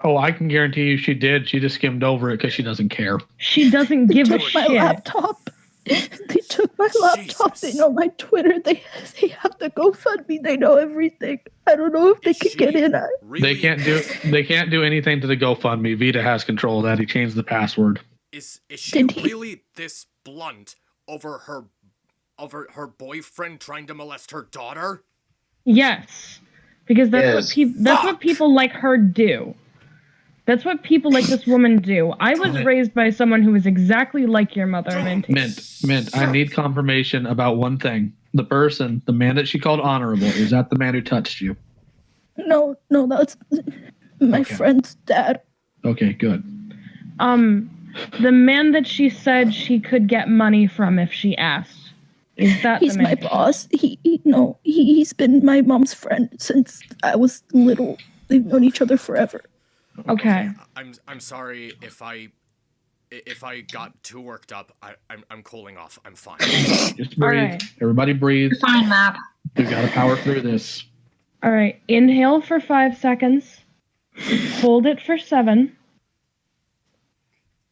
Oh, I can guarantee you she did. She just skimmed over it because she doesn't care. She doesn't give a Took my shit. laptop. They took my laptop. Jesus. They know my Twitter. They have to GoFundMe. They know everything. I don't know if they Is can she get in. Really? They can't do anything to the GoFundMe. Vita has control of that. He changed the password. Is she Did he- really this blunt over her boyfriend trying to molest her daughter? Yes, because that's Yes. that's what people like her do. That's what people like this woman do. I was raised by someone who was exactly like your mother, Minty. Mint, I need confirmation about one thing. The man that she called honorable, is that the man who touched you? No, that's my Okay. friend's dad. Okay, good. The man that she said she could get money from if she asked. Is that He's the man? my boss. He's been my mom's friend since I was little. They've known each other forever. Okay. I'm sorry if I got too worked up. I'm cooling off. I'm fine. Just breathe. Alright. Everybody breathe. You're fine, Matt. We've got to power through this. All right. Inhale for 5 seconds. Hold it for 7.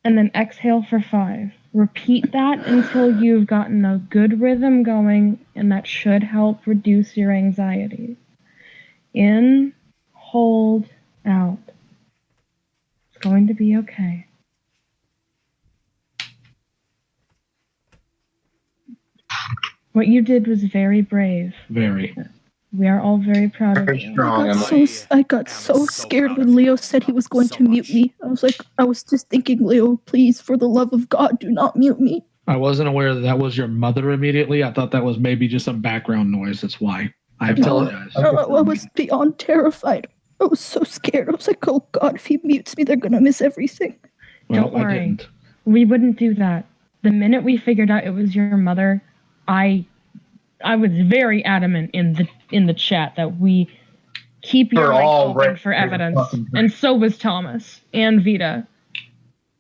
And then exhale for 5. Repeat that until you've gotten a good rhythm going, and that should help reduce your anxiety. In, hold, out. It's going to be okay. What you did was very brave. Very. We are all very proud of Very you. strong, I Emily. got am so so scared proud when of Leo you. said he was going So to mute much. me. I was just thinking, Leo, please, for the love of God, do not mute me. I wasn't aware that was your mother immediately. I thought that was maybe just some background noise. That's why. I apologize. I was beyond terrified. I was so scared. I was like, oh God, if he mutes me, they're gonna miss everything. Well, Don't worry. I didn't. We wouldn't do that. The minute we figured out it was your mother, I was very adamant in the chat that we keep your We're mic all open right for for evidence. fucking And so was Thomas and Vita.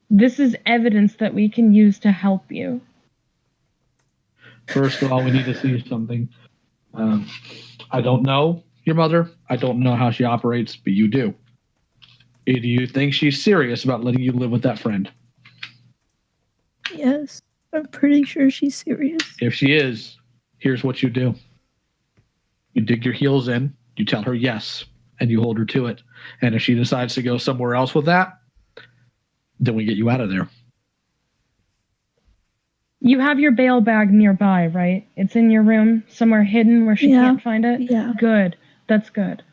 This is evidence that we can use to help you. First of all, we need to see something. I don't know your mother. I don't know how she operates, but you do. Do you think she's serious about letting you live with that friend? Yes, I'm pretty sure she's serious. If she is, here's what you do. You dig your heels in, you tell her yes, and you hold her to it. And if she decides to go somewhere else with that, then we get you out of there. You have your bail bag nearby, right? It's in your room, somewhere hidden where she Yeah. can't find it? Yeah. Good. That's good.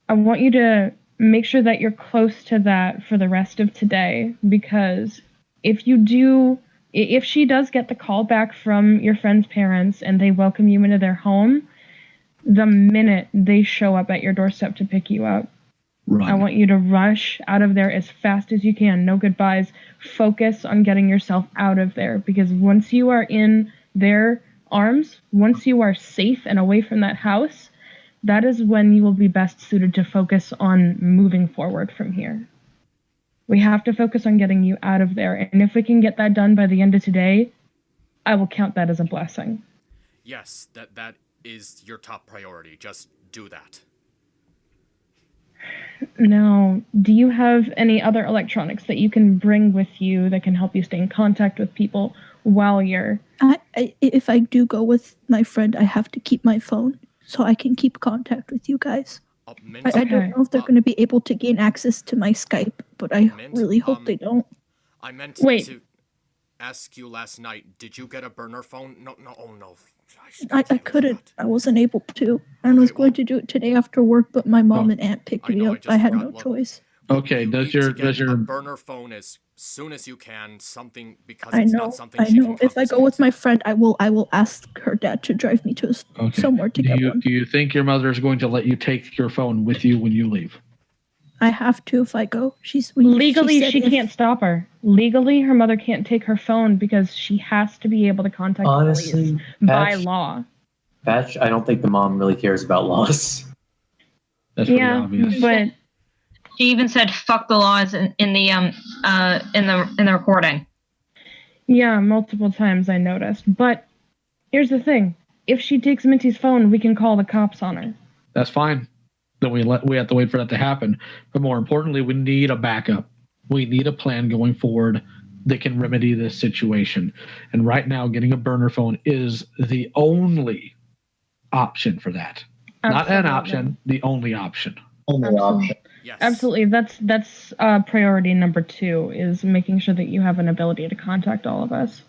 I want you to make sure that you're close to that for the rest of today, because if she does get the call back from your friend's parents and they welcome you into their home, the minute they show up at your doorstep to pick you up. Run. I want you to rush out of there as fast as you can. No goodbyes. Focus on getting yourself out of there, because once you are in their arms, once you are safe and away from that house, that is when you will be best suited to focus on moving forward from here. We have to focus on getting you out of there, and if we can get that done by the end of today, I will count that as a blessing. Yes, that is your top priority. Just do that. Now, do you have any other electronics that you can bring with you that can help you stay in contact with people while you're... If I do go with my friend, I have to keep my phone so I can keep contact with you guys. I don't know if they're going to be able to gain access to my Skype, but I really hope they don't. I meant to ask you last night, did you get a burner phone? No, oh no. I couldn't. I wasn't able to. I was going to do it today after work, but my mom and aunt picked me up. I had no choice. Okay, does your burner phone as soon as you can, something, because I it's know. not something I know. If I go with my friend, I will ask her dad to drive me to somewhere to get one. Do you think your mother is going to let you take your phone with you when you leave? I have to if I go. Legally, she can't stop her. Legally, her mother can't take her phone because she has to be able to contact police by law. Patch, I don't think the mom really cares about laws. That's pretty obvious. But she even said "fuck the laws" in the recording. Yeah, multiple times I noticed. But here's the thing: if she takes Minty's phone, we can call the cops on her. That's fine. Then we have to wait for that to happen. But more importantly, we need a backup. We need a plan going forward that can remedy this situation. And right now, getting a burner phone is the only option for that. Absolutely. Not an option, the only option. Only option. Yes. Absolutely. That's priority number 2, is making sure that you have an ability to contact all of us.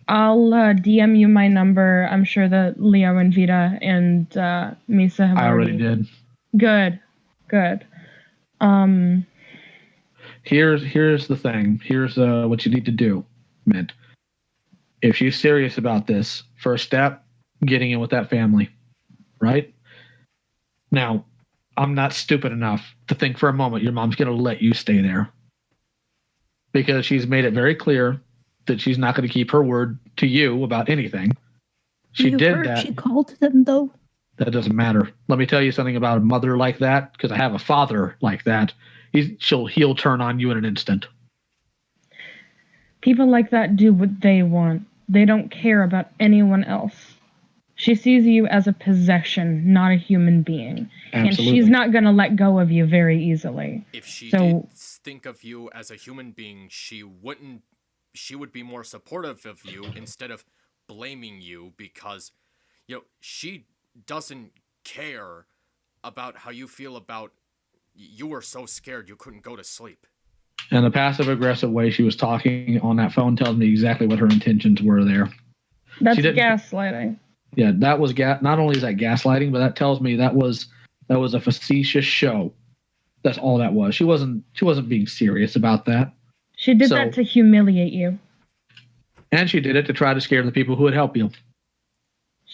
I'll DM you my number. I'm sure that Leo and Vita and Misa have already did. Good. Here's the thing. Here's what you need to do, Mint. If she's serious about this, first step, getting in with that family, right? Now, I'm not stupid enough to think for a moment your mom's going to let you stay there, because she's made it very clear that she's not going to keep her word to you about anything. She did that. She called them, though. That doesn't matter. Let me tell you something about a mother like that, because I have a father like that. He'll turn on you in an instant. People like that do what they want. They don't care about anyone else. She sees you as a possession, not a human being. Absolutely. And she's not going to let go of you very easily. If she did think of you as a human being, she would be more supportive of you instead of blaming you, because, she doesn't care about how you feel about you were so scared you couldn't go to sleep. And the passive-aggressive way she was talking on that phone tells me exactly what her intentions were there. That's gaslighting. Yeah, that was not only is that gaslighting, but that tells me that was a facetious show. That's all that was. She wasn't being serious about that. She did that to humiliate you. And she did it to try to scare the people who would help you.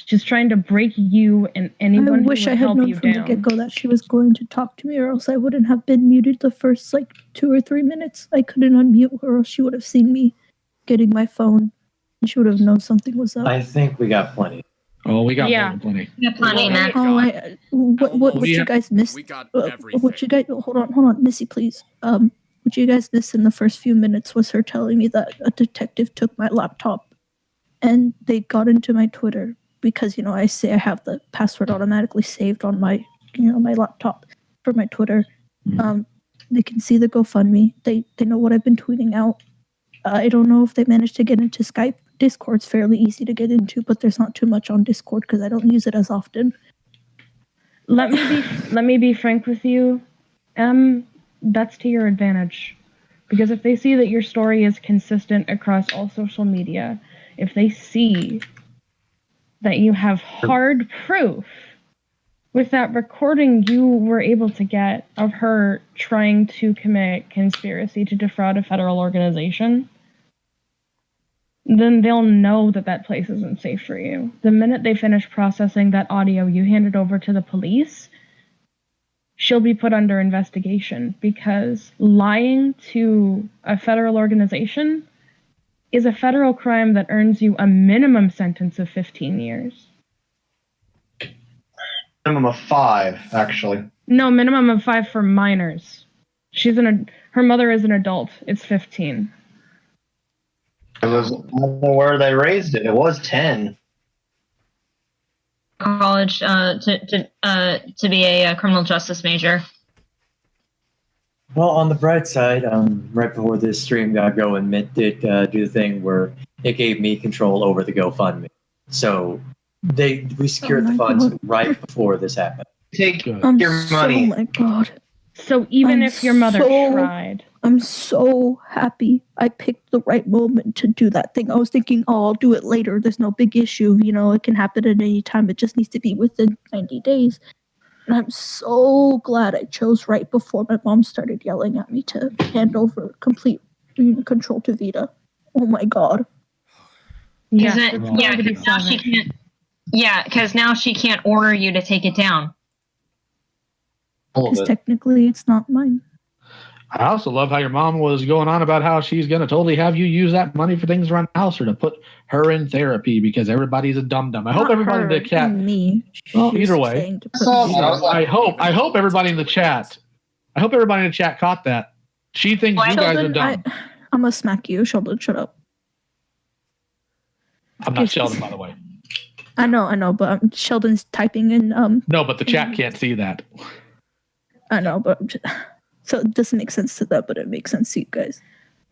She's trying to break you and anyone who would help you down. I wish I had known from the get-go that she was going to talk to me, or else I wouldn't have been muted the first 2 or 3 minutes. I couldn't unmute her, or else she would have seen me getting my phone, and she would have known something was up. I think we got plenty. Oh, we got plenty. We got plenty, man. What you guys missed? We got everything. What you guys? Hold on, Missy, please. What you guys missed in the first few minutes was her telling me that a detective took my laptop, and they got into my Twitter. Because, I say I have the password automatically saved on my, my laptop for my Twitter. They can see the GoFundMe. They know what I've been tweeting out. I don't know if they managed to get into Skype. Discord's fairly easy to get into, but there's not too much on Discord because I don't use it as often. Let me be frank with you. That's to your advantage. Because if they see that your story is consistent across all social media, if they see that you have hard proof with that recording you were able to get of her trying to commit conspiracy to defraud a federal organization, then they'll know that that place isn't safe for you. The minute they finish processing that audio you hand it over to the police, she'll be put under investigation because lying to a federal organization is a federal crime that earns you a minimum sentence of 15 years. Minimum of 5, actually. No, minimum of 5 for minors. Her mother is an adult. It's 15. It was, I don't know where they raised it. It was 10. College to be a criminal justice major. Well, on the bright side, right before this stream got going, Mint did do the thing where it gave me control over the GoFundMe. So we secured the funds right before this happened. Take your money. Oh my god. So even if your mother tried. I'm so happy I picked the right moment to do that thing. I was thinking, oh, I'll do it later. There's no big issue. You know, it can happen at any time. It just needs to be within 90 days. And I'm so glad I chose right before my mom started yelling at me to hand over complete control to Vita. Oh my god. Yeah, because now she can't order you to take it down. Because technically it's not mine. I also love how your mom was going on about how she's going to totally have you use that money for things around the house or to put her in therapy because everybody's a dum-dum. I hope everybody in the chat. Me. Well, either way. I hope everybody in the chat. I hope everybody in the chat caught that. She thinks you guys are dumb. I'm going to smack you. Sheldon, shut up. I'm not Sheldon, by the way. I know, but Sheldon's typing in. No, but the chat can't see that. I know, but so it doesn't make sense to them, but it makes sense to you guys.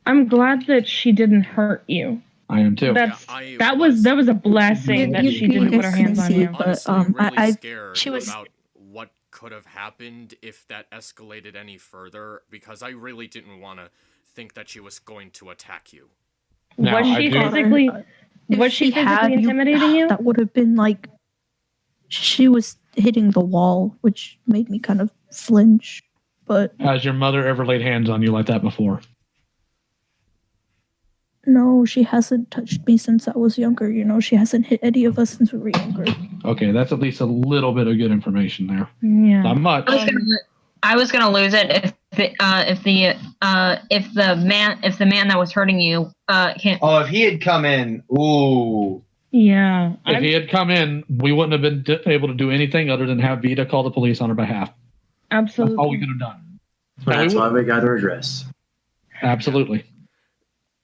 I'm glad that she didn't hurt you. I am too. That was a blessing that she didn't put her hands on you. But really scared about what could have happened if that escalated any further because I really didn't want to think that she was going to attack you. Was she physically intimidating you? That would have been like she was hitting the wall, which made me kind of flinch. But has your mother ever laid hands on you like that before? No, she hasn't touched me since I was younger. You know, she hasn't hit any of us since we were younger. Okay, that's at least a little bit of good information there. Yeah, not much. I was gonna lose it if the man that was hurting you can't. Oh, if he had come in, ooh. Yeah. If he had come in, we wouldn't have been able to do anything other than have Vita call the police on her behalf. Absolutely. That's all we could have done. That's why we got her address. Absolutely.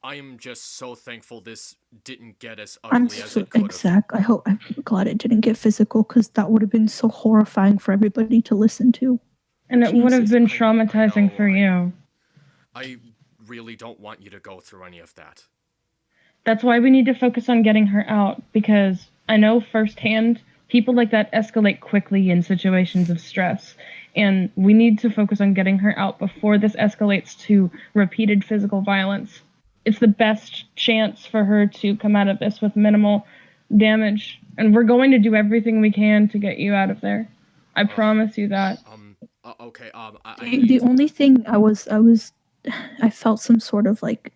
I am just so thankful this didn't get as ugly as it could have. Exactly. I'm glad it didn't get physical because that would have been so horrifying for everybody to listen to. And it would have been traumatizing for you. I really don't want you to go through any of that. That's why we need to focus on getting her out, because I know firsthand people like that escalate quickly in situations of stress, and we need to focus on getting her out before this escalates to repeated physical violence. It's the best chance for her to come out of this with minimal damage, and we're going to do everything we can to get you out of there. I promise you that. Okay. The only thing I felt some sort of like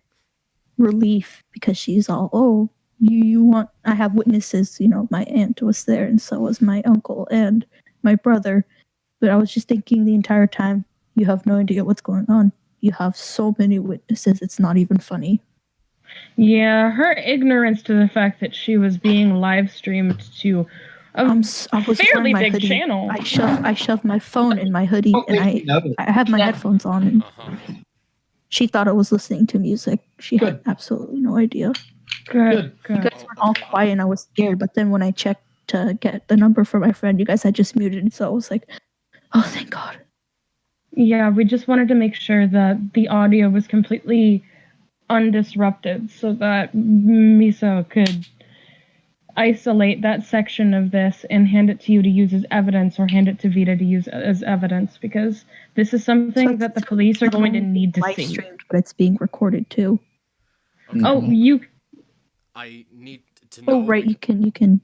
relief because she's all, oh, you want, I have witnesses, you know, my aunt was there and so was my uncle and my brother. But I was just thinking the entire time, you have no idea what's going on. You have so many witnesses, it's not even funny. Yeah, her ignorance to the fact that she was being live streamed to a fairly big hoodie. channel. I shoved my phone in my hoodie and I had my headphones on and she thought I was listening to music. She had absolutely no idea. Good. You guys were all quiet and I was scared, but then when I checked to get the number for my friend, you guys had just muted, so I was like, oh, thank God. Yeah, we just wanted to make sure that the audio was completely undisrupted so that Miso could isolate that section of this and hand it to you to use as evidence or hand it to Vita to use as evidence, because this is something that the police are going to need to see. Streamed, but it's being recorded too. Okay. Oh, you... I need to know... Oh, right, you can...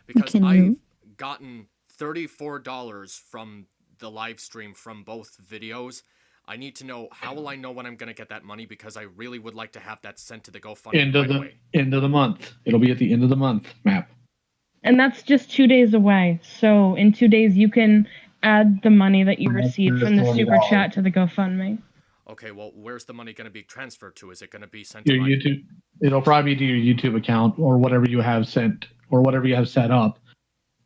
Because I've gotten $34 from the live stream from both videos. I need to know, how will I know when I'm going to get that money? Because I really would like to have that sent to the GoFundMe End of right the away. end of the month. It'll be at the end of the month, Map. And that's just 2 days away. So in 2 days, you can add the money that you received from the super chat to the GoFundMe. Okay, well, where's the money going to be transferred to? Is it going to be sent Your to my... YouTube. It'll probably be to your YouTube account or whatever you have sent or whatever you have set up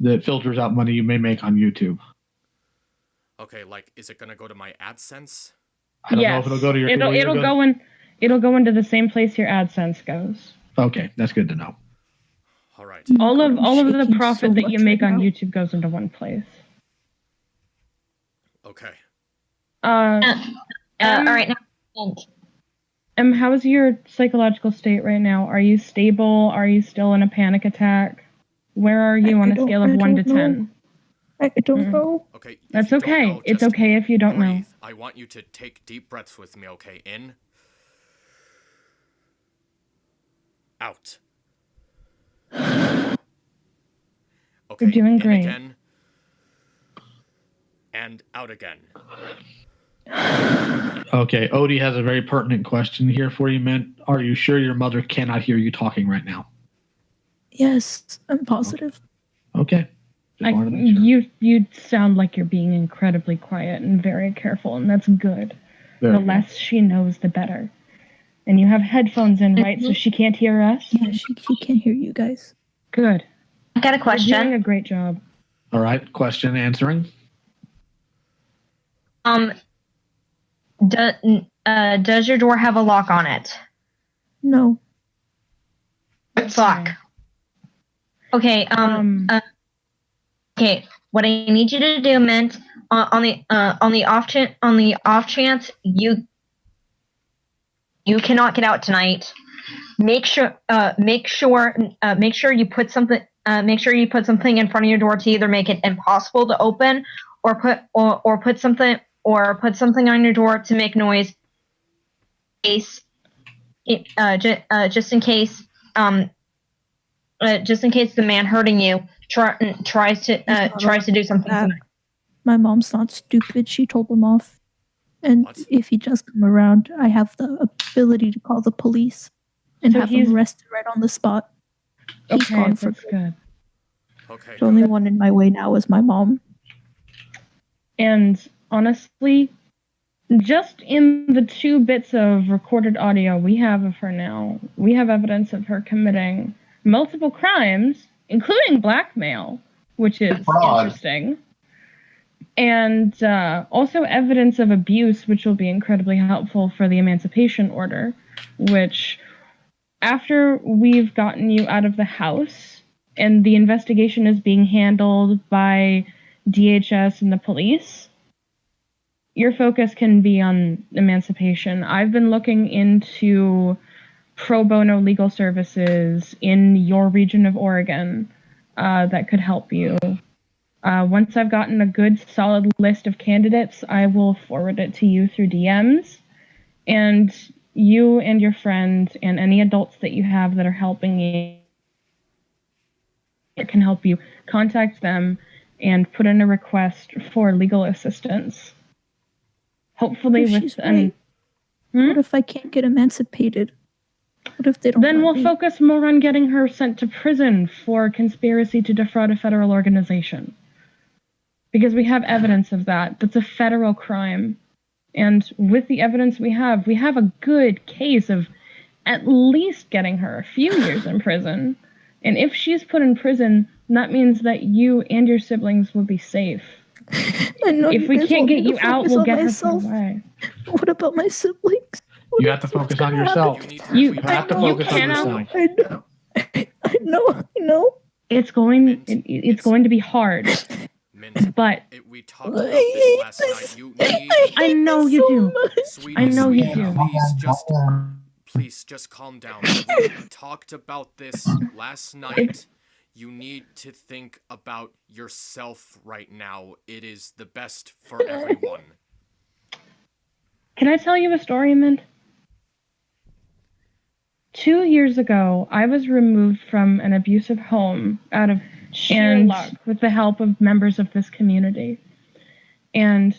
that filters out money you may make on YouTube. Okay, like, is it going to go to my AdSense? I don't know if it'll go to your. It'll go into the same place your AdSense goes. Okay, that's good to know. All right. All of the shaking profit so that you much make right on now. YouTube goes into one place. Okay. All right. Now, How's your psychological state right now? Are you stable? Are you still in a panic attack? Where are you on a scale of 1 to 10? I don't know. Okay. That's okay. It's okay if you don't know. Breathe. I want you to take deep breaths with me, okay? In. Out. Okay. You're doing in great. Again. And out again. Okay, Odie has a very pertinent question here for you, Mint. Are you sure your mother cannot hear you talking right now? Yes, I'm positive. Okay. Just wanted to make sure. You sound like you're being incredibly quiet and very careful, and that's good. Very The good. less she knows, the better. And you have headphones in, right? So she can't hear us? Yeah, she can't hear you guys. Good. I got a You're question. doing a great job. All right, question answering. Does your door have a lock on it? No. Fuck. Okay. Okay. What I need you to do, Mint, on the off chance you cannot get out tonight, make sure you put something in front of your door to either make it impossible to open, or put something on your door to make noise. Just in case the man hurting you tries to do something tonight. My mom's not stupid. She told them off. And if he does come around, I have the ability to call the police and So have him arrested right on the spot. He's Okay, gone for that's good. Okay. The only one in my way now is my mom. And honestly, just in the 2 bits of recorded audio we have of her now, we have evidence of her committing multiple crimes, including blackmail, which is interesting. And also evidence of abuse, which will be incredibly helpful for the emancipation order, which, after we've gotten you out of the house and the investigation is being handled by DHS and the police, your focus can be on emancipation. I've been looking into pro bono legal services in your region of Oregon that could help you. Once I've gotten a good, solid list of candidates, I will forward it to you through DMs. And you and your friend and any adults that you have that are helping you, that can help you, contact them and put in a request for legal assistance. Hopefully with What if I can't get emancipated? What if they don't Then let we'll me? focus more on getting her sent to prison for conspiracy to defraud a federal organization. Because we have evidence of that. That's a federal crime. And with the evidence we have a good case of at least getting her a few years in prison. And if she's put in prison, that means that you and your siblings will be safe. I know If we can't get you out, we'll get her put away. What about my siblings? You have to focus on yourself. You have to focus on yourself. I know. It's going to be hard. But we talked about this last night. You need... I know you do. I know you do. Please just calm down. We talked about this last night. You need to think about yourself right now. It is the best for everyone. Can I tell you a story, Mint? 2 years ago, I was removed from an abusive home out of sheer luck with the help of members of this community. And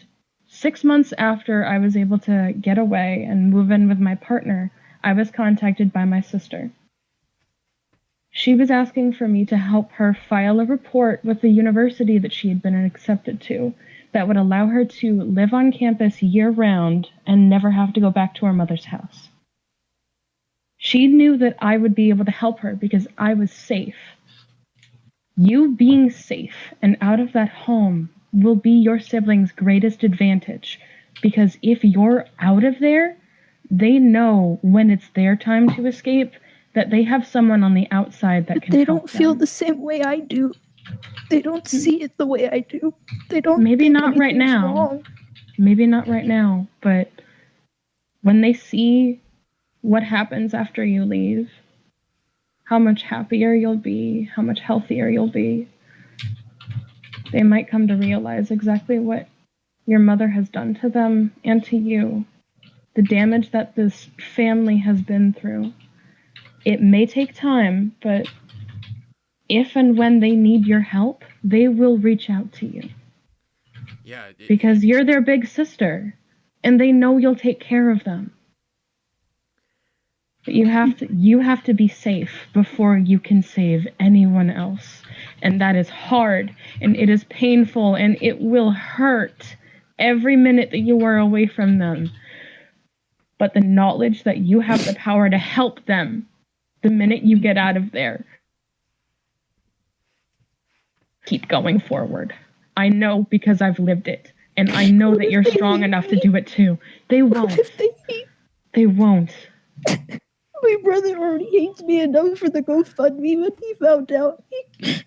6 months after I was able to get away and move in with my partner, I was contacted by my sister. She was asking for me to help her file a report with the university that she had been accepted to that would allow her to live on campus year-round and never have to go back to her mother's house. She knew that I would be able to help her because I was safe. You being safe and out of that home will be your siblings' greatest advantage, because if you're out of there, they know when it's their time to escape that they have someone on the outside that But can they help don't feel them. the same way I do. They don't see it the way I do. They don't. Maybe think not right anything's now. wrong. Maybe not right now, but when they see what happens after you leave, how much happier you'll be, how much healthier you'll be, they might come to realize exactly what your mother has done to them and to you, the damage that this family has been through. It may take time, but if and when they need your help, they will reach out to you. Yeah. Because you're their big sister, and they know you'll take care of them. But you have to be safe before you can save anyone else. And that is hard, and it is painful, and it will hurt every minute that you are away from them. But the knowledge that you have the power to help them the minute you get out of there, keep going forward. I know because I've lived it, and I know that you're strong enough to do it too. They won't. They won't. My brother already hates me enough for the GoFundMe when he found out. He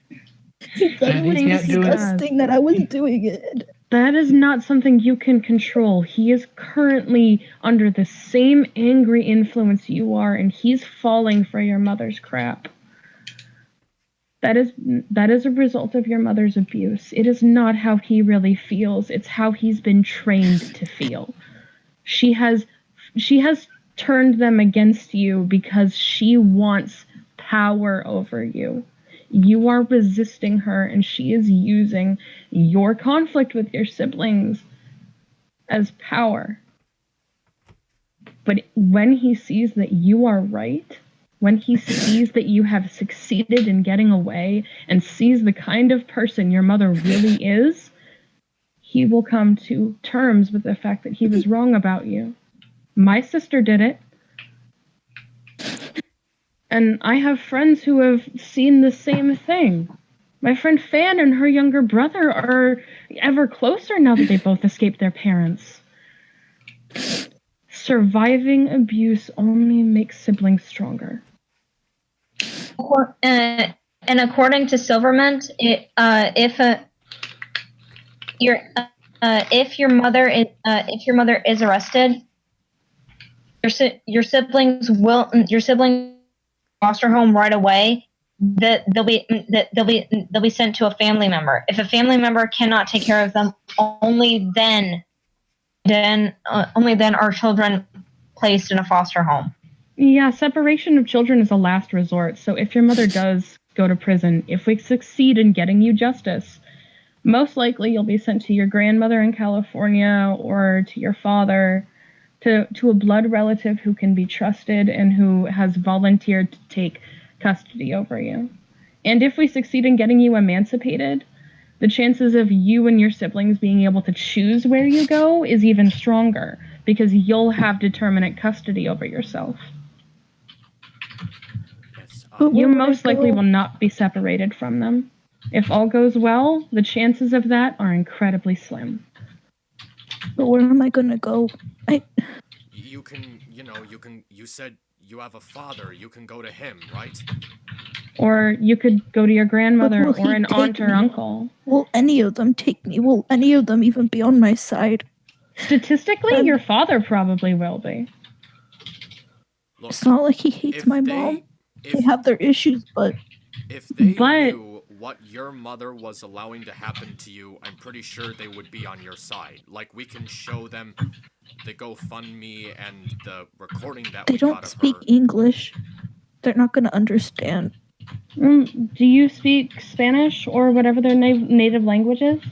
thought it was disgusting that I was doing it. That is not something you can control. He is currently under the same angry influence you are, and he's falling for your mother's crap. That is a result of your mother's abuse. It is not how he really feels. It's how he's been trained to feel. She has turned them against you because she wants power over you. You are resisting her, and she is using your conflict with your siblings as power. But when he sees that you are right, when he sees that you have succeeded in getting away and sees the kind of person your mother really is, he will come to terms with the fact that he was wrong about you. My sister did it. And I have friends who have seen the same thing. My friend Fan and her younger brother are ever closer now that they both escaped their parents. Surviving abuse only makes siblings stronger. And according to Silvermint, if your mother is arrested, your siblings foster home right away. That they'll be sent to a family member. If a family member cannot take care of them, only then are children placed in a foster home. Yeah, separation of children is a last resort. So if your mother does go to prison, if we succeed in getting you justice, most likely you'll be sent to your grandmother in California or to your father, to a blood relative who can be trusted and who has volunteered to take custody over you. And if we succeed in getting you emancipated, the chances of you and your siblings being able to choose where you go is even stronger, because you'll have determinate custody over yourself. You most likely will not be separated from them. If all goes well, the chances of that are incredibly slim. But where am I gonna go? You said you have a father, you can go to him, right? Or you could go to your grandmother or an aunt or uncle. Will any of them take me? Will any of them even be on my side? Statistically, your father probably will be. Look, it's not like he hates my mom. They have their issues, but... If they knew what your mother was allowing to happen to you, I'm pretty sure they would be on your side. Like, we can show them the GoFundMe and the recording that they we got don't of speak her. English. They're not going to understand. Do you speak Spanish or whatever their native language is?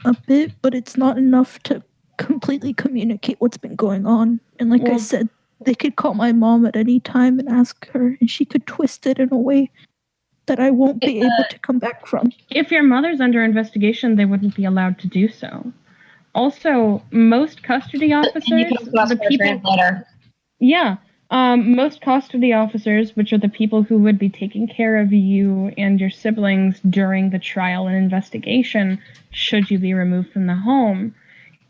a bit, but it's not enough to completely communicate what's been going on. And like I said, they could call my mom at any time and ask her, and she could twist it in a way that I won't be able to come back from. If your mother's under investigation, they wouldn't be allowed to do so. Also, most custody officers, the people, most custody officers, which are the people who would be taking care of you and your siblings during the trial and investigation, should you be removed from the home,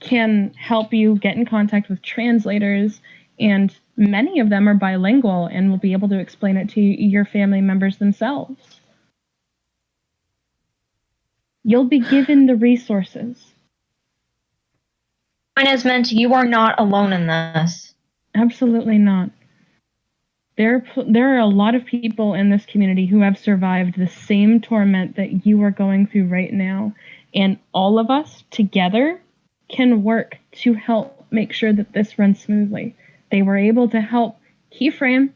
can help you get in contact with translators, and many of them are bilingual and will be able to explain it to your family members themselves. You'll be given the resources. Point is meant, you are not alone in this. Absolutely not. There are a lot of people in this community who have survived the same torment that you are going through right now, and all of us together can work to help make sure that this runs smoothly. They were able to help Keyframe.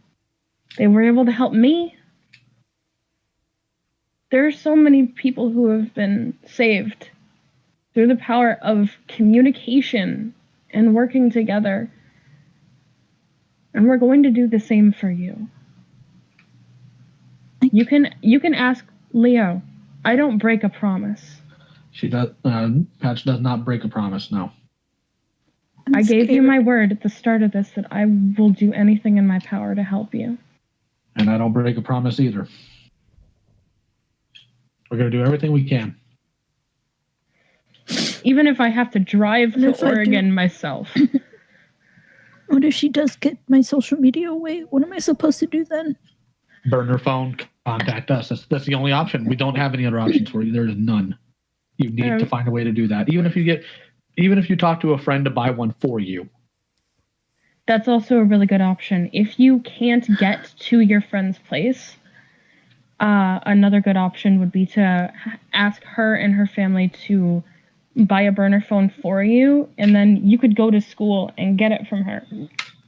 They were able to help me. There are so many people who have been saved through the power of communication and working together. And we're going to do the same for you. You can ask Leo. I don't break a promise. She does. Patch does not break a promise. No. I gave you my word at the start of this that I will do anything in my power to help you. And I don't break a promise either. We're going to do everything we can. Even if I have to drive to Oregon myself. What if she does get my social media away? What am I supposed to do then? Burn her phone, contact us. That's the only option. We don't have any other options for you. There is none. You need to find a way to do that. Even if you talk to a friend to buy one for you. That's also a really good option. If you can't get to your friend's place, another good option would be to ask her and her family to buy a burner phone for you, and then you could go to school and get it from her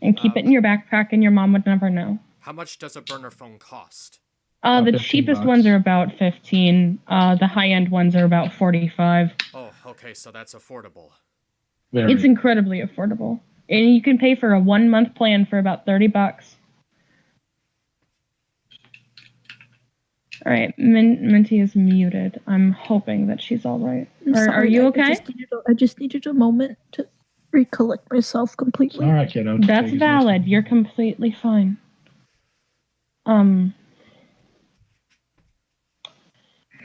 and keep it in your backpack, and your mom would never know. How much does a burner phone cost? The cheapest ones are about 15. The high-end ones are about 45. Oh, okay, so that's affordable. It's incredibly affordable. And you can pay for a 1-month plan for about $30. All right, Minty is muted. I'm hoping that she's all right. Are you okay? I just needed a moment to recollect myself completely. All right, kiddo. That's valid. You're completely fine. Oh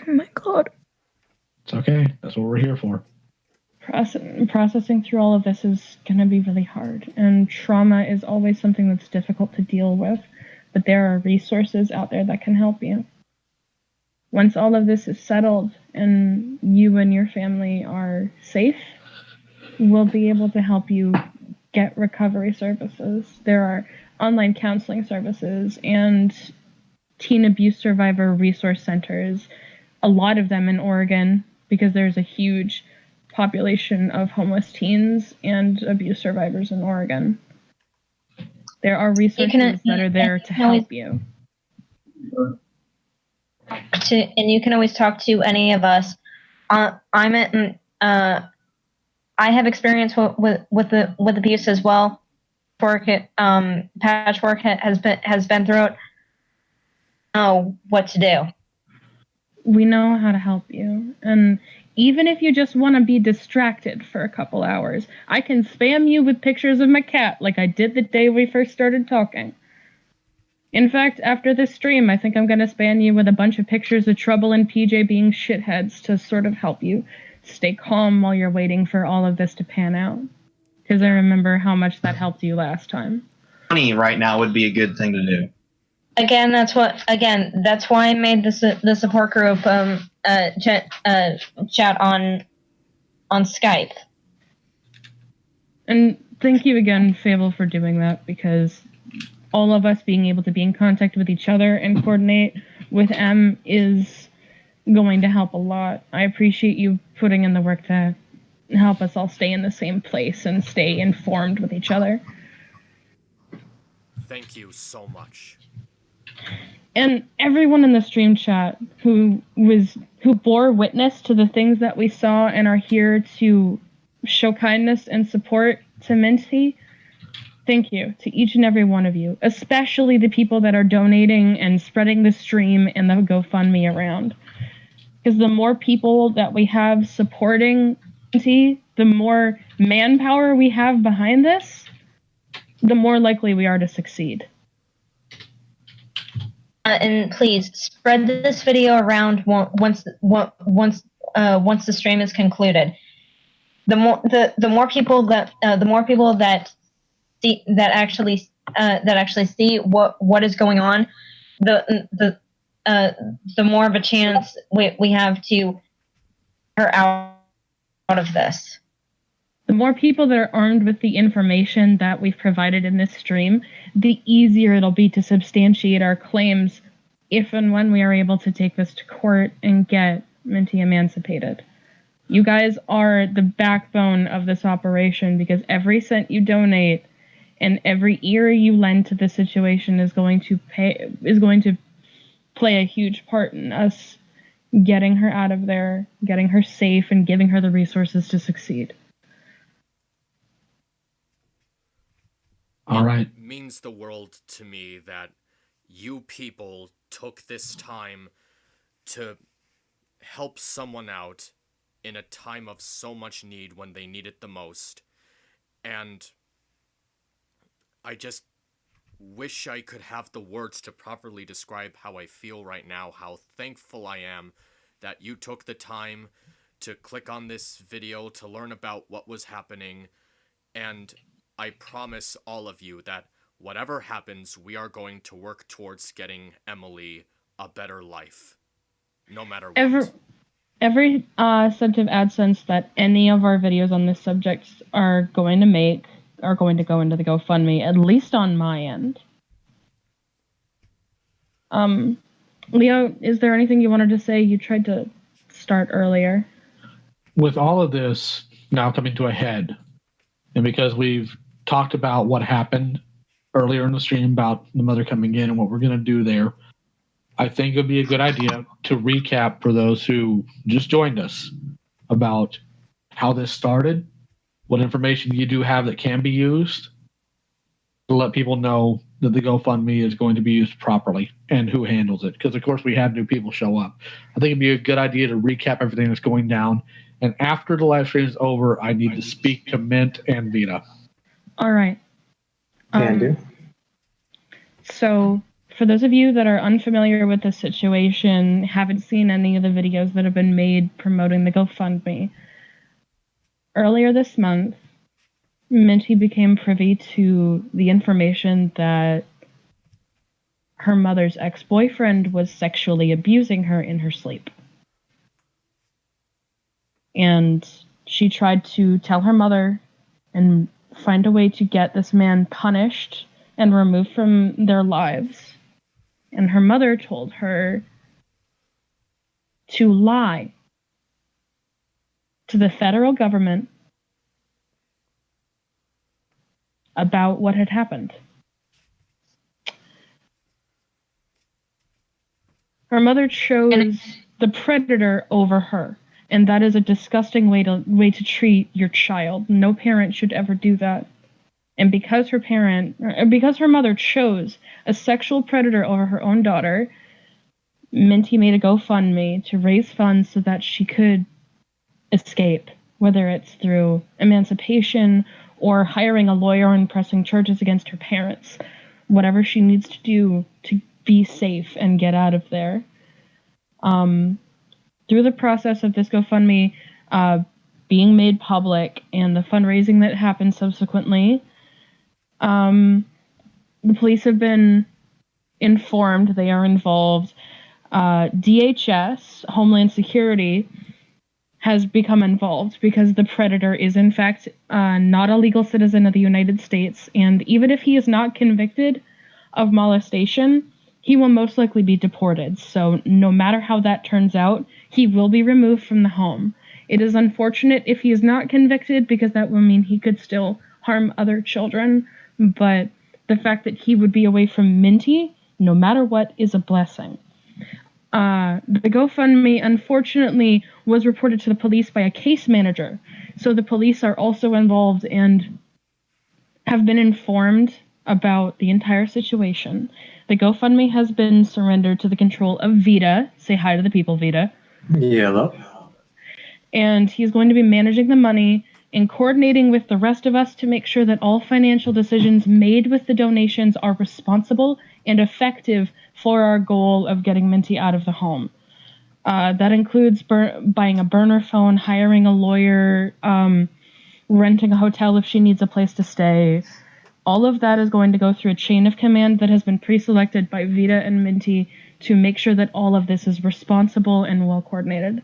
my god. It's okay. That's what we're here for. Processing through all of this is going to be really hard, and trauma is always something that's difficult to deal with, but there are resources out there that can help you. Once all of this is settled and you and your family are safe, we'll be able to help you get recovery services. There are online counseling services and teen abuse survivor resource centers, a lot of them in Oregon, because there's a huge population of homeless teens and abuse survivors in Oregon. There are resources that are there to help you. And you can always talk to any of us. I have experience with abuse as well. Patchwork has been through it. Know what to do. We know how to help you, and even if you just want to be distracted for a couple hours, I can spam you with pictures of my cat like I did the day we first started talking. In fact, after this stream, I think I'm going to spam you with a bunch of pictures of Trouble and PJ being shitheads to sort of help you stay calm while you're waiting for all of this to pan out. Because I remember how much that helped you last time. Money right now would be a good thing to do. That's why I made the support group chat on Skype. And thank you again, Fable, for doing that, because all of us being able to be in contact with each other and coordinate with M is going to help a lot. I appreciate you putting in the work to help us all stay in the same place and stay informed with each other. Thank you so much. And everyone in the stream chat who bore witness to the things that we saw and are here to show kindness and support to Minty, thank you to each and every one of you, especially the people that are donating and spreading the stream and the GoFundMe around. Because the more people that we have supporting Minty, the more manpower we have behind this, the more likely we are to succeed. And please spread this video around once the stream is concluded. The more people that actually see what is going on, the more of a chance we have to get her out of this. The more people that are armed with the information that we've provided in this stream, the easier it'll be to substantiate our claims if and when we are able to take this to court and get Minty emancipated. You guys are the backbone of this operation because every cent you donate and every ear you lend to the situation is going to play a huge part in us getting her out of there, getting her safe, and giving her the resources to succeed. All right. It means the world to me that you people took this time to help someone out in a time of so much need when they need it the most. And I just wish I could have the words to properly describe how I feel right now, how thankful I am that you took the time to click on this video to learn about what was happening. And I promise all of you that whatever happens, we are going to work towards getting Emily a better life, no matter what. Every cent of AdSense that any of our videos on this subject are going to make are going to go into the GoFundMe, at least on my end. Leo, is there anything you wanted to say? You tried to start earlier. With all of this now coming to a head, and because we've talked about what happened earlier in the stream about the mother coming in and what we're going to do there, I think it would be a good idea to recap for those who just joined us about how this started, what information you do have that can be used, to let people know that the GoFundMe is going to be used properly and who handles it. Because, of course, we had new people show up. I think it'd be a good idea to recap everything that's going down. And after the live stream is over, I need to speak to Mint and Vita. All right. Can do. So, for those of you that are unfamiliar with the situation, haven't seen any of the videos that have been made promoting the GoFundMe, earlier this month, Minty became privy to the information that her mother's ex-boyfriend was sexually abusing her in her sleep. And she tried to tell her mother and find a way to get this man punished and removed from their lives. And her mother told her to lie to the federal government about what had happened. Her mother chose the predator over her. And that is a disgusting way to treat your child. No parent should ever do that. And because her mother chose a sexual predator over her own daughter, Minty made a GoFundMe to raise funds so that she could escape, whether it's through emancipation or hiring a lawyer and pressing charges against her parents. Whatever she needs to do to be safe and get out of there. Through the process of this GoFundMe being made public and the fundraising that happened subsequently, the police have been informed. They are involved. DHS, Homeland Security, has become involved because the predator is in fact not a legal citizen of the United States, and even if he is not convicted of molestation, he will most likely be deported. So no matter how that turns out, he will be removed from the home. It is unfortunate if he is not convicted because that will mean he could still harm other children, but the fact that he would be away from Minty no matter what, is a blessing. The GoFundMe, unfortunately, was reported to the police by a case manager. So the police are also involved and have been informed about the entire situation. The GoFundMe has been surrendered to the control of Vita. Say hi to the people, Vita. Hello. And he's going to be managing the money and coordinating with the rest of us to make sure that all financial decisions made with the donations are responsible and effective for our goal of getting Minty out of the home. That includes buying a burner phone, hiring a lawyer, renting a hotel if she needs a place to stay. All of that is going to go through a chain of command that has been pre-selected by Vita and Minty to make sure that all of this is responsible and well coordinated.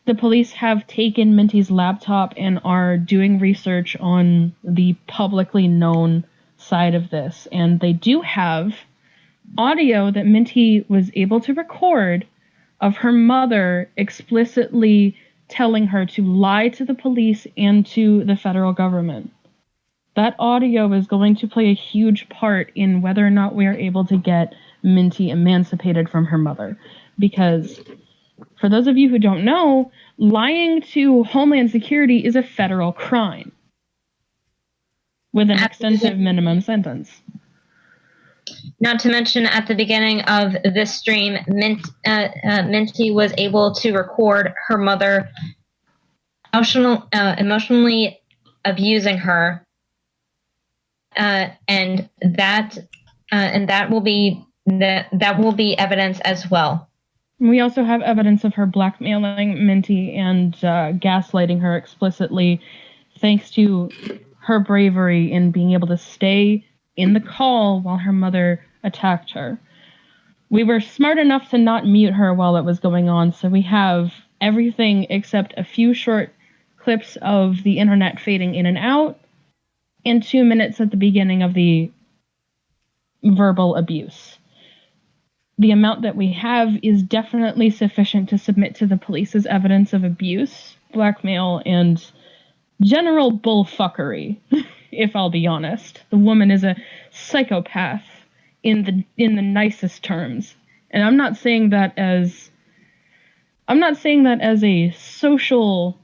The police have taken Minty's laptop and are doing research on the publicly known side of this. And they do have audio that Minty was able to record of her mother explicitly telling her to lie to the police and to the federal government. That audio is going to play a huge part in whether or not we are able to get Minty emancipated from her mother. Because, for those of you who don't know, lying to Homeland Security is a federal crime with an extensive minimum sentence. Not to mention, at the beginning of this stream, Minty was able to record her mother emotionally abusing her, and that will be evidence as well. We also have evidence of her blackmailing Minty and gaslighting her explicitly, thanks to her bravery in being able to stay in the call while her mother attacked her. We were smart enough to not mute her while it was going on, so we have everything except a few short clips of the internet fading in and out, and 2 minutes at the beginning of the verbal abuse. The amount that we have is definitely sufficient to submit to the police as evidence of abuse, blackmail, and general bullfuckery, if I'll be honest. The woman is a psychopath in the nicest terms. And I'm not saying that as a social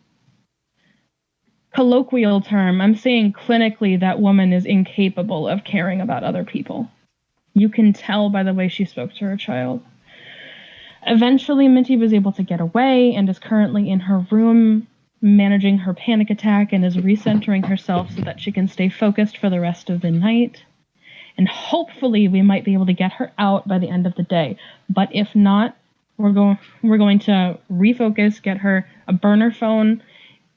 colloquial term. I'm saying clinically that woman is incapable of caring about other people. You can tell by the way she spoke to her child. Eventually, Minty was able to get away and is currently in her room managing her panic attack and is recentering herself so that she can stay focused for the rest of the night. And hopefully we might be able to get her out by the end of the day. But if not, we're going to refocus, get her a burner phone,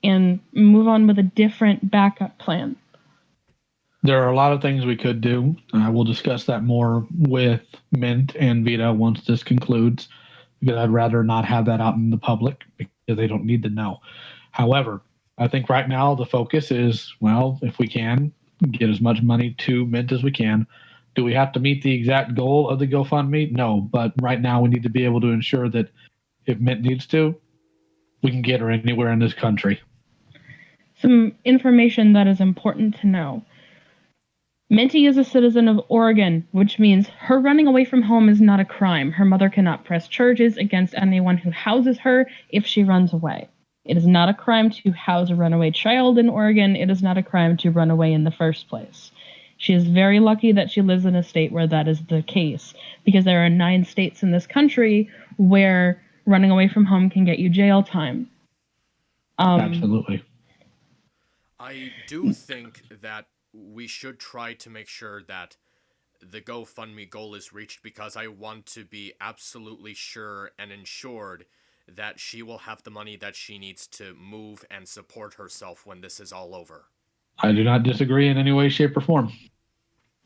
and move on with a different backup plan. There are a lot of things we could do. We'll discuss that more with Mint and Vita once this concludes, because I'd rather not have that out in the public because they don't need to know. However, I think right now the focus is, well, if we can, get as much money to Mint as we can. Do we have to meet the exact goal of the GoFundMe? No, but right now we need to be able to ensure that if Mint needs to, we can get her anywhere in this country. Some information that is important to know. Minty is a citizen of Oregon, which means her running away from home is not a crime. Her mother cannot press charges against anyone who houses her if she runs away. It is not a crime to house a runaway child in Oregon. It is not a crime to run away in the first place. She is very lucky that she lives in a state where that is the case, because there are 9 states in this country where running away from home can get you jail time. Absolutely. I do think that we should try to make sure that the GoFundMe goal is reached, because I want to be absolutely sure and ensured that she will have the money that she needs to move and support herself when this is all over. I do not disagree in any way, shape, or form.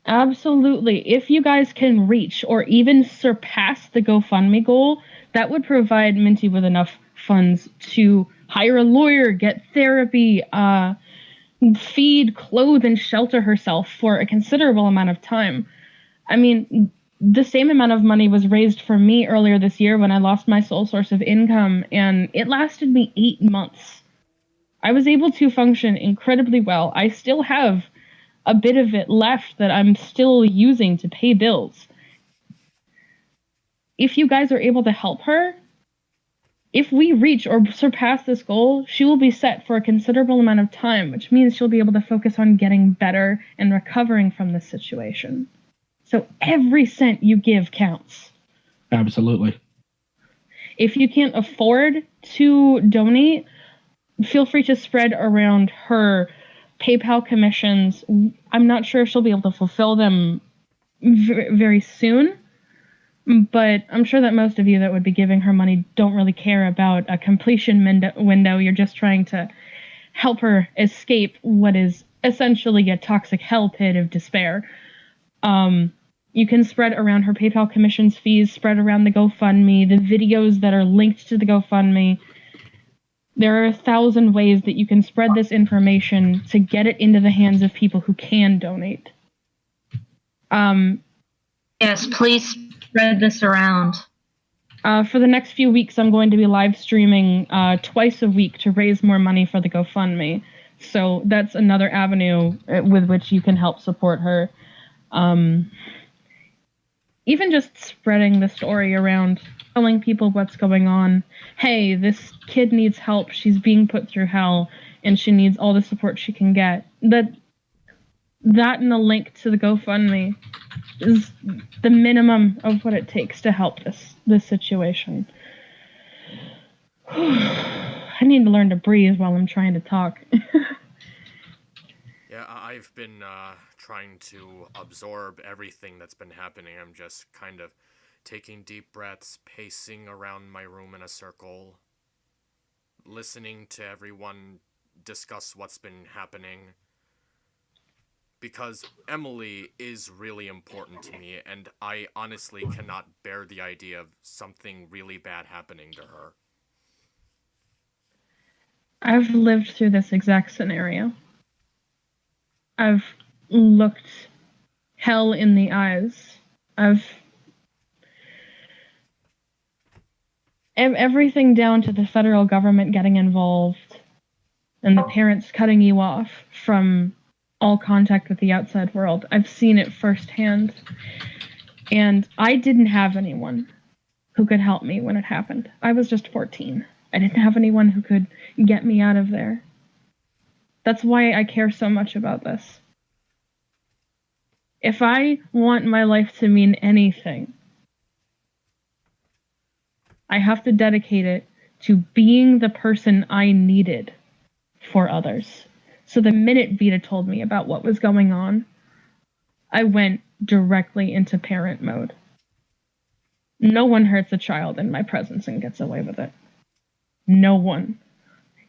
Absolutely. If you guys can reach or even surpass the GoFundMe goal, that would provide Minty with enough funds to hire a lawyer, get therapy, feed, clothe, and shelter herself for a considerable amount of time. I mean, the same amount of money was raised for me earlier this year when I lost my sole source of income, and it lasted me 8 months. I was able to function incredibly well. I still have a bit of it left that I'm still using to pay bills. If you guys are able to help her, if we reach or surpass this goal, she will be set for a considerable amount of time, which means she'll be able to focus on getting better and recovering from this situation. So every cent you give counts. Absolutely. If you can't afford to donate, feel free to spread around her PayPal commissions. I'm not sure if she'll be able to fulfill them very soon, but I'm sure that most of you that would be giving her money don't really care about a completion window. You're just trying to help her escape what is essentially a toxic hell pit of despair. You can spread around her PayPal commissions fees, spread around the GoFundMe, the videos that are linked to the GoFundMe. There are 1,000 ways that you can spread this information to get it into the hands of people who can donate. Yes, please spread this around. For the next few weeks, I'm going to be live streaming twice a week to raise more money for the GoFundMe. So that's another avenue with which you can help support her. Even just spreading the story around, telling people what's going on. Hey, this kid needs help. She's being put through hell, and she needs all the support she can get. That and a link to the GoFundMe is the minimum of what it takes to help this situation. I need to learn to breathe while I'm trying to talk. Yeah, I've been trying to absorb everything that's been happening. I'm just kind of taking deep breaths, pacing around my room in a circle, listening to everyone discuss what's been happening. Because Emily is really important to me, and I honestly cannot bear the idea of something really bad happening to her. I've lived through this exact scenario. I've looked hell in the eyes. Everything down to the federal government getting involved and the parents cutting you off from all contact with the outside world. I've seen it firsthand. And I didn't have anyone who could help me when it happened. I was just 14. I didn't have anyone who could get me out of there. That's why I care so much about this. If I want my life to mean anything, I have to dedicate it to being the person I needed for others. So the minute Vita told me about what was going on, I went directly into parent mode. No one hurts a child in my presence and gets away with it. No one.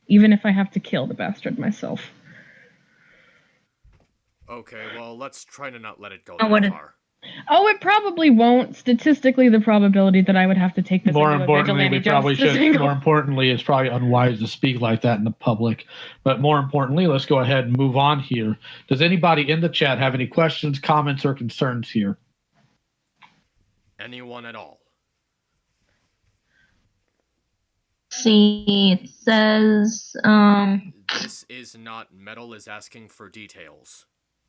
Even if I have to kill the bastard myself. Okay, well, let's try to not let it go that far. Oh, it probably won't. Statistically, the probability that I would have to take this More into importantly, a we probably should. More importantly, it's probably unwise to speak like that in the public. But more importantly, let's go ahead and move on here. Does anybody in the chat have any questions, comments, or concerns here? Anyone at all? See, it says, This is not Metal is asking for details.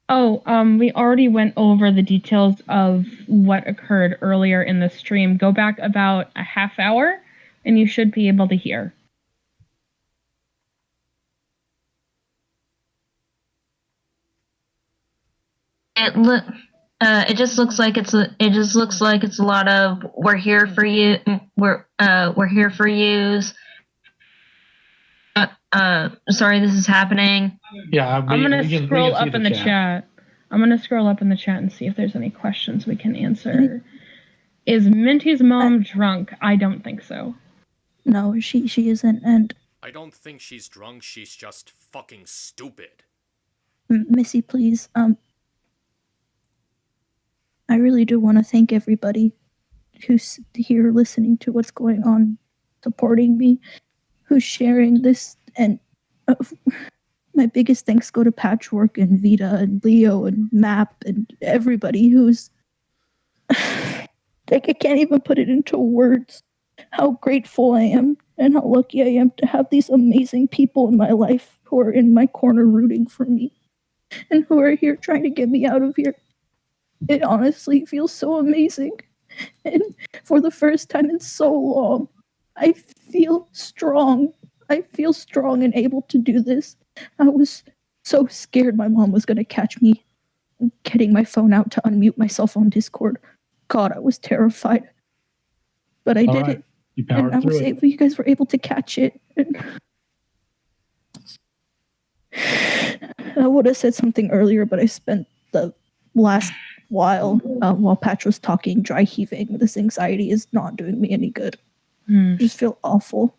Oh, we already went over the details of what occurred earlier in the stream. Go back about a half hour, and you should be able to hear. It just looks like it's a lot of we're here for you. We're here for yous. Sorry, this is happening. Yeah, I'm gonna scroll up in the chat. I'm gonna scroll up in the chat and see if there's any questions we can answer. Is Minty's mom drunk? I don't think so. No, she isn't, and I don't think she's drunk. She's just fucking stupid. Missy, please. I really do want to thank everybody who's here listening to what's going on, supporting me, who's sharing this, and my biggest thanks go to Patchwork and Vita and Leo and Map and everybody who's like, I can't even put it into words how grateful I am and how lucky I am to have these amazing people in my life who are in my corner rooting for me. and who are here trying to get me out of here. It honestly feels so amazing. And for the first time in so long, I feel strong. I feel strong and able to do this. I was so scared my mom was going to catch me getting my phone out to unmute myself on Discord. God, I was terrified. But I did it. You powered and I was through it. able, you guys were able to catch it. And I would have said something earlier, but I spent the last while Patch was talking, dry heaving. This anxiety is not doing me any good. I just feel awful.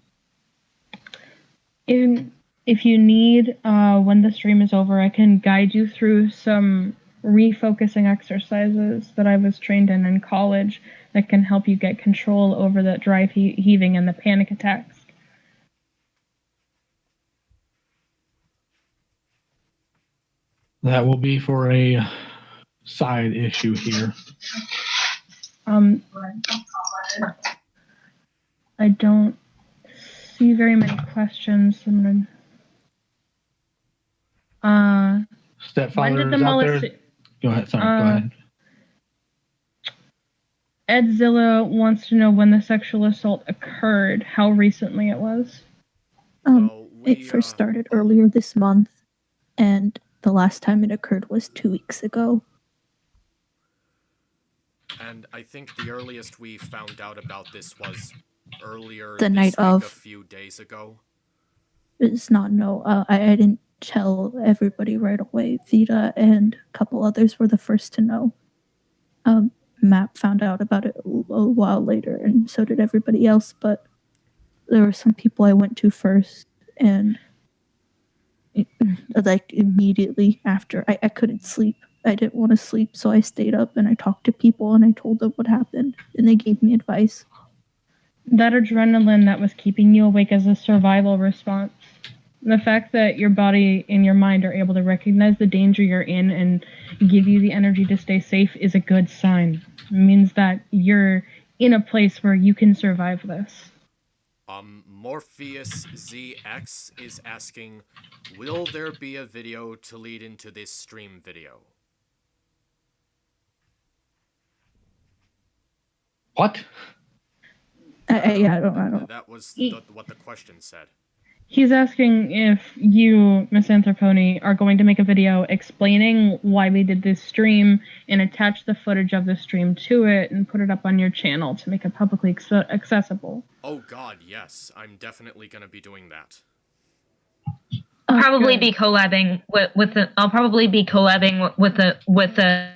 If you need, when the stream is over, I can guide you through some refocusing exercises that I was trained in college that can help you get control over the dry heaving and the panic attacks. That will be for a side issue here. I don't see very many questions. I'm gonna. Stepfather When did is the out there. Go ahead. Sorry. Go ahead. Edzilla wants to know when the sexual assault occurred, how recently it was. It first started earlier this month, and the last time it occurred was 2 weeks ago. And I think the earliest we found out about this was earlier The this night week, of. a few days ago. It's not, no. I didn't tell everybody right away. Vita and a couple others were the first to know. Map found out about it a while later, and so did everybody else, but there were some people I went to first, and like immediately after, I couldn't sleep. I didn't want to sleep, so I stayed up and I talked to people and I told them what happened, and they gave me advice. That adrenaline that was keeping you awake as a survival response. The fact that your body and your mind are able to recognize the danger you're in and give you the energy to stay safe is a good sign. It means that you're in a place where you can survive this. Morpheus ZX is asking, will there be a video to lead into this stream video? What? I don't. That was what the question said. He's asking if you, MisAnthro Pony, are going to make a video explaining why we did this stream and attach the footage of the stream to it and put it up on your channel to make it publicly accessible. Oh God, yes. I'm definitely going to be doing that. I'll probably be collabing with the. I'll probably be collabing with the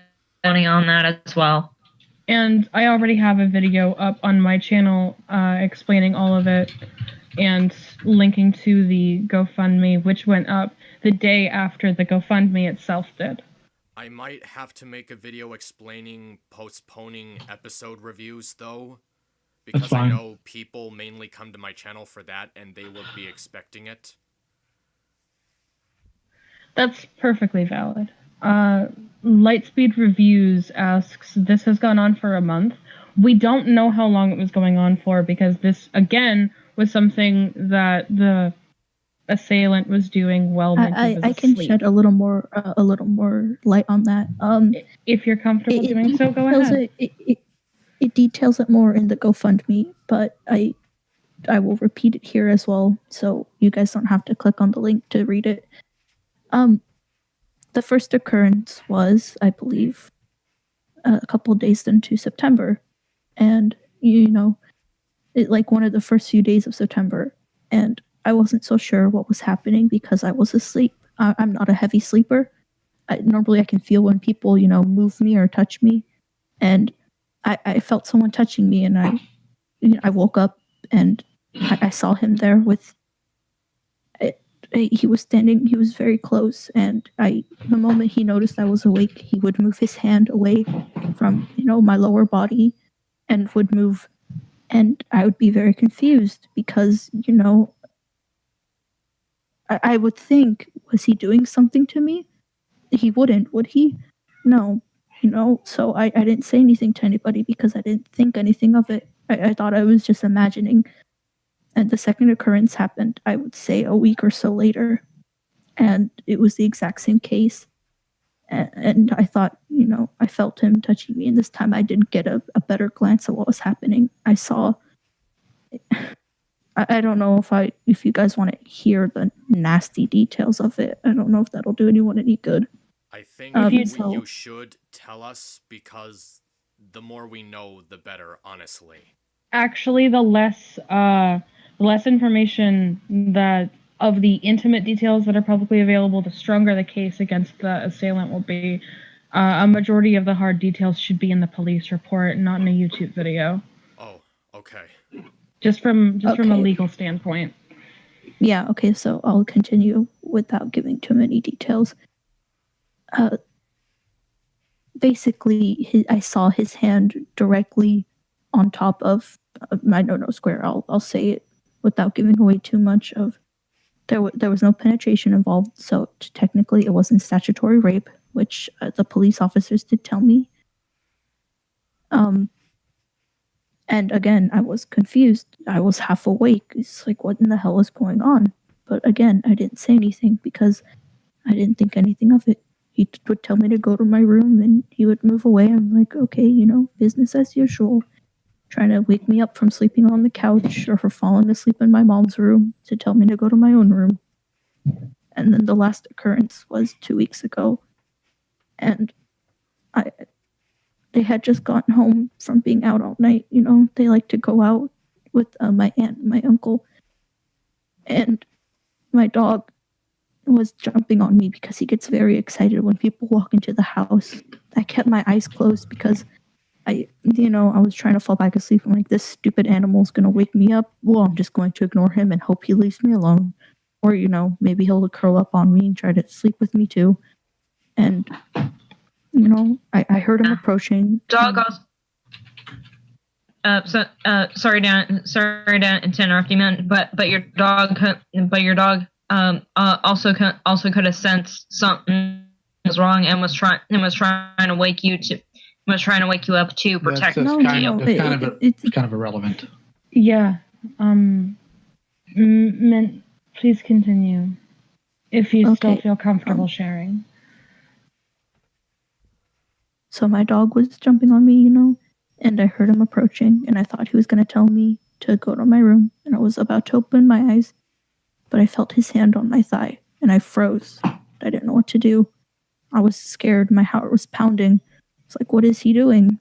Pony on that as well. And I already have a video up on my channel explaining all of it and linking to the GoFundMe, which went up the day after the GoFundMe itself did. I might have to make a video explaining postponing episode reviews, though, because I know people mainly come to my channel for that, and they will be expecting it. That's perfectly valid. Lightspeed Reviews asks, this has gone on for a month. We don't know how long it was going on for, because this, again, was something that the assailant was doing while I can shed a little more light on that. If you're comfortable doing so, go ahead. It details it more in the GoFundMe, but I will repeat it here as well, so you guys don't have to click on the link to read it. The first occurrence was, I believe, a couple of days into September, and like one of the first few days of September, and I wasn't so sure what was happening because I was asleep. I'm not a heavy sleeper. Normally I can feel when people, move me or touch me, and I felt someone touching me, and I woke up and I saw him there with. He was standing. He was very close, and the moment he noticed I was awake, he would move his hand away from my lower body, and would move. And I would be very confused because, I would think, was he doing something to me? He wouldn't, would he? No, so I didn't say anything to anybody because I didn't think anything of it. I thought I was just imagining. And the second occurrence happened, I would say, a week or so later. And it was the exact same case. And I thought, I felt him touching me, and this time I did get a better glance at what was happening. I saw. I don't know if you guys want to hear the nasty details of it. I don't know if that'll do anyone any good. I think you should tell us, because the more we know, the better, honestly. Actually, the less information that of the intimate details that are publicly available, the stronger the case against the assailant will be. A majority of the hard details should be in the police report, not in a YouTube video. Oh, okay. Just from a legal standpoint. Yeah, okay, so I'll continue without giving too many details. Basically, I saw his hand directly on top of my no square. I'll say it without giving away too much of. There was no penetration involved, so technically it wasn't statutory rape, which the police officers did tell me. And again, I was confused. I was half awake. It's like, what in the hell is going on? But again, I didn't say anything because I didn't think anything of it. He would tell me to go to my room and he would move away. I'm like, okay, business as usual. Trying to wake me up from sleeping on the couch or for falling asleep in my mom's room to tell me to go to my own room. And then the last occurrence was 2 weeks ago. And they had just gotten home from being out all night. They like to go out with my aunt and my uncle. And my dog was jumping on me because he gets very excited when people walk into the house. I kept my eyes closed because I was trying to fall back asleep. I'm like, this stupid animal's going to wake me up. Well, I'm just going to ignore him and hope he leaves me alone. Or, maybe he'll curl up on me and try to sleep with me too. And I heard him approaching. Dog also. Sorry to interrupt you, man. But your dog also could have sensed something was wrong and was trying to wake you up to protect you. It's kind of irrelevant. Yeah. Mint, please continue, if you still feel comfortable sharing. So my dog was jumping on me, and I heard him approaching, and I thought he was going to tell me to go to my room, and I was about to open my eyes, but I felt his hand on my thigh, and I froze. I didn't know what to do. I was scared. My heart was pounding. It's like, what is he doing?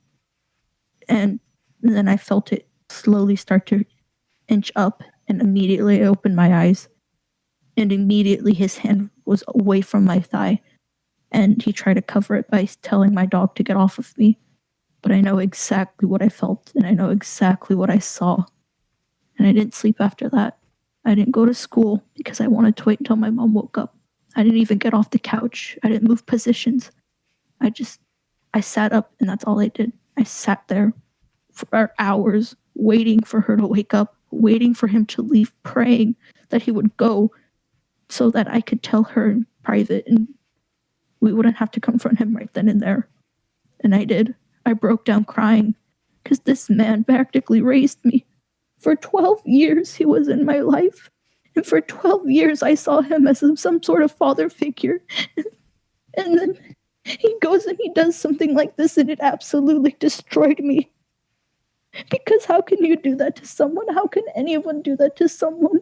And then I felt it slowly start to inch up, and immediately I opened my eyes, and immediately his hand was away from my thigh. And he tried to cover it by telling my dog to get off of me. But I know exactly what I felt, and I know exactly what I saw. And I didn't sleep after that. I didn't go to school because I wanted to wait until my mom woke up. I didn't even get off the couch. I didn't move positions. I sat up, and that's all I did. I sat there for hours waiting for her to wake up, waiting for him to leave, praying that he would go so that I could tell her in private and we wouldn't have to confront him right then and there. And I did. I broke down crying because this man practically raised me. For 12 years, he was in my life. And for 12 years, I saw him as some sort of father figure. And then he goes and he does something like this, and it absolutely destroyed me. Because how can you do that to someone? How can anyone do that to someone?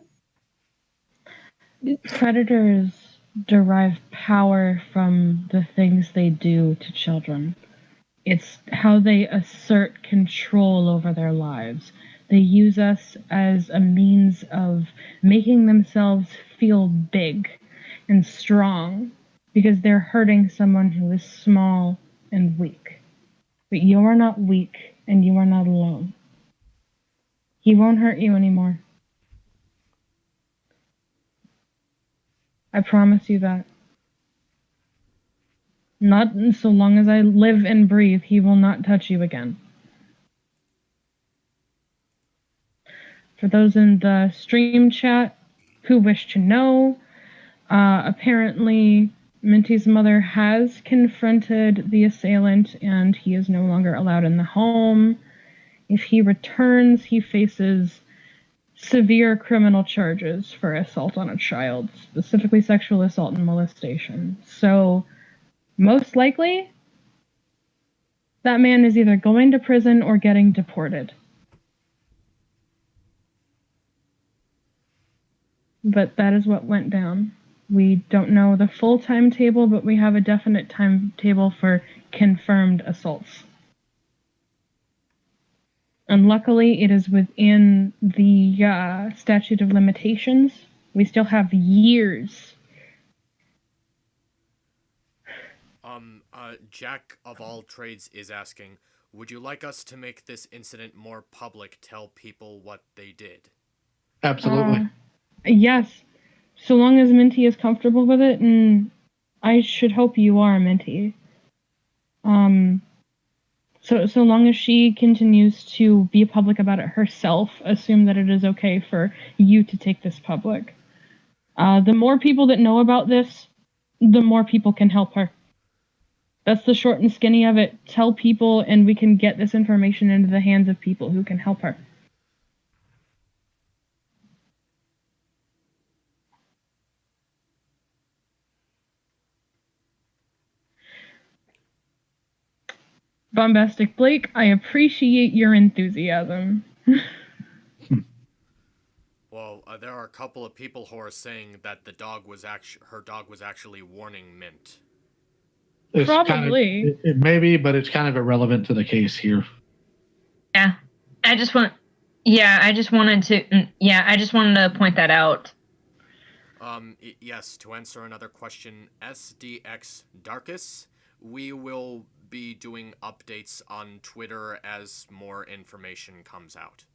Predators derive power from the things they do to children. It's how they assert control over their lives. They use us as a means of making themselves feel big and strong because they're hurting someone who is small and weak. But you are not weak and you are not alone. He won't hurt you anymore. I promise you that. Not so long as I live and breathe, he will not touch you again. For those in the stream chat who wish to know, apparently Minty's mother has confronted the assailant and he is no longer allowed in the home. If he returns, he faces severe criminal charges for assault on a child, specifically sexual assault and molestation. So most likely, that man is either going to prison or getting deported. But that is what went down. We don't know the full timetable, but we have a definite timetable for confirmed assaults. And luckily, it is within the statute of limitations. We still have years. Jack of all trades is asking, would you like us to make this incident more public, tell people what they did? Absolutely. Yes. So long as Minty is comfortable with it, and I should hope you are, Minty. So long as she continues to be public about it herself, assume that it is okay for you to take this public. The more people that know about this, the more people can help her. That's the short and skinny of it. Tell people, and we can get this information into the hands of people who can help her. Bombastic Blake, I appreciate your enthusiasm. Well, there are a couple of people who are saying that her dog was actually warning Mint. It's Probably. Kind of, it may be, but it's kind of irrelevant to the case here. Yeah, I just wanted to point that out. Yes, to answer another question, SDX Darkus, we will be doing updates on Twitter as more information comes out.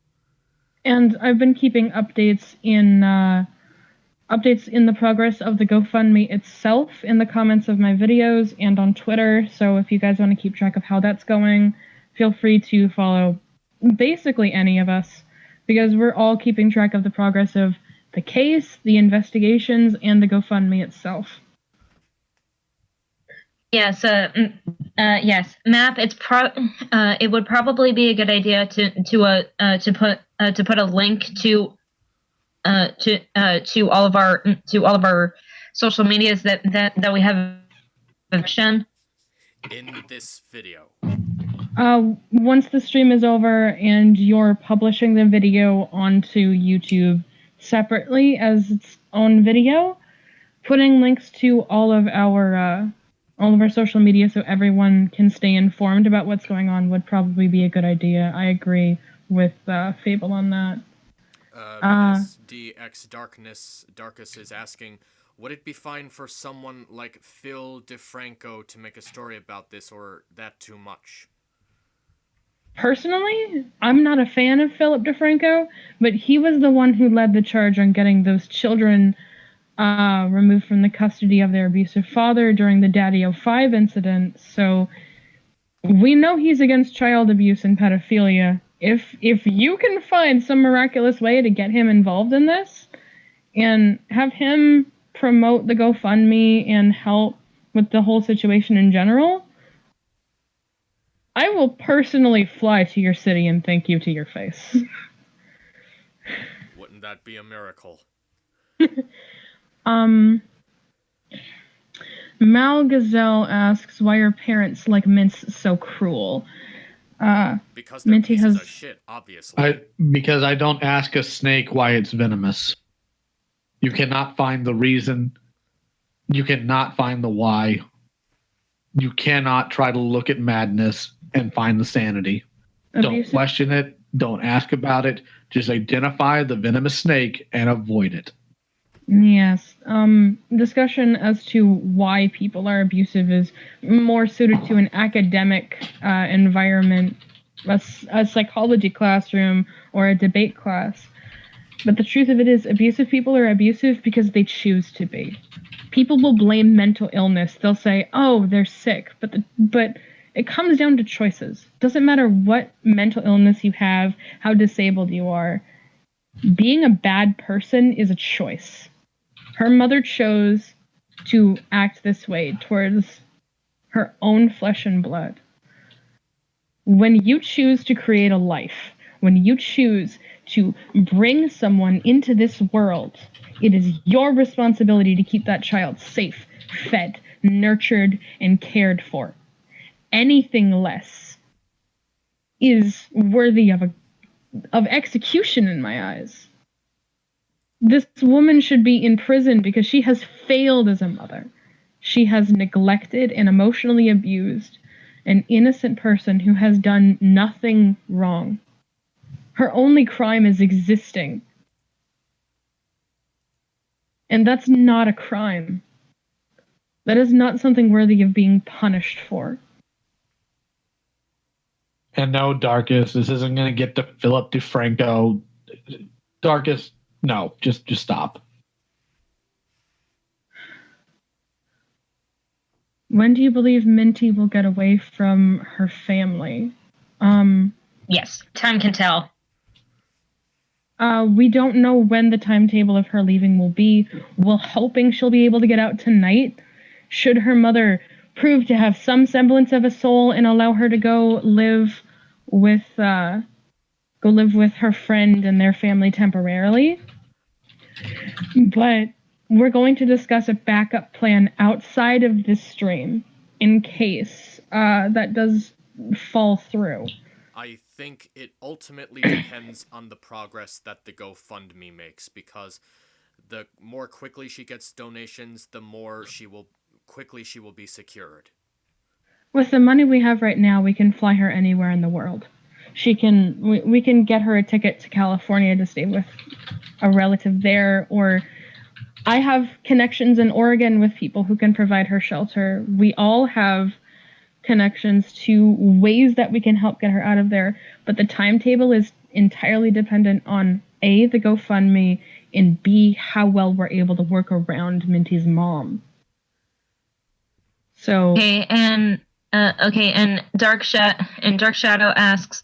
And I've been keeping updates in the progress of the GoFundMe itself in the comments of my videos and on Twitter. So if you guys want to keep track of how that's going, feel free to follow basically any of us, because we're all keeping track of the progress of the case, the investigations, and the GoFundMe itself. Yes, yes, Map. It would probably be a good idea to put a link to all of our social medias that we have in this video. Once the stream is over and you're publishing the video onto YouTube separately as its own video, putting links to all of our social media so everyone can stay informed about what's going on would probably be a good idea. I agree with Fable on that. SDX Darkus is asking, would it be fine for someone like Phil DeFranco to make a story about this, or that too much? Personally, I'm not a fan of Philip DeFranco, but he was the one who led the charge on getting those children removed from the custody of their abusive father during the Daddy 05 incident, so we know he's against child abuse and pedophilia. If you can find some miraculous way to get him involved in this and have him promote the GoFundMe and help with the whole situation in general, I will personally fly to your city and thank you to your face. Wouldn't that be a miracle? Mal Gazelle asks, why are parents like Mints so cruel? Because they're Minty pieces of shit, obviously. Because I don't ask a snake why it's venomous. You cannot find the reason. You cannot find the why. You cannot try to look at madness and find the sanity. Don't question it. Don't ask about it. Just identify the venomous snake and avoid it. Yes. Discussion as to why people are abusive is more suited to an academic environment, a psychology classroom, or a debate class. But the truth of it is, abusive people are abusive because they choose to be. People will blame mental illness. They'll say, oh, they're sick. But it comes down to choices. Doesn't matter what mental illness you have, how disabled you are. Being a bad person is a choice. Her mother chose to act this way towards her own flesh and blood. When you choose to create a life, when you choose to bring someone into this world, it is your responsibility to keep that child safe, fed, nurtured, and cared for. Anything less is worthy of execution in my eyes. This woman should be in prison because she has failed as a mother. She has neglected and emotionally abused an innocent person who has done nothing wrong. Her only crime is existing. And that's not a crime. That is not something worthy of being punished for. And no, Darkus, this isn't going to get to Philip DeFranco. Darkus, no, just stop. When do you believe Minty will get away from her family? Yes, time can tell. We don't know when the timetable of her leaving will be. We're hoping she'll be able to get out tonight. Should her mother prove to have some semblance of a soul and allow her to go live with her friend and their family temporarily. But we're going to discuss a backup plan outside of this stream in case that does fall through. I think it ultimately depends on the progress that the GoFundMe makes, because the more quickly she gets donations, the more she will be secured. With the money we have right now, we can fly her anywhere in the world. We can get her a ticket to California to stay with a relative there, or I have connections in Oregon with people who can provide her shelter. We all have connections to ways that we can help get her out of there, but the timetable is entirely dependent on A, the GoFundMe, and B, how well we're able to work around Minty's mom. So and Dark Shadow asks,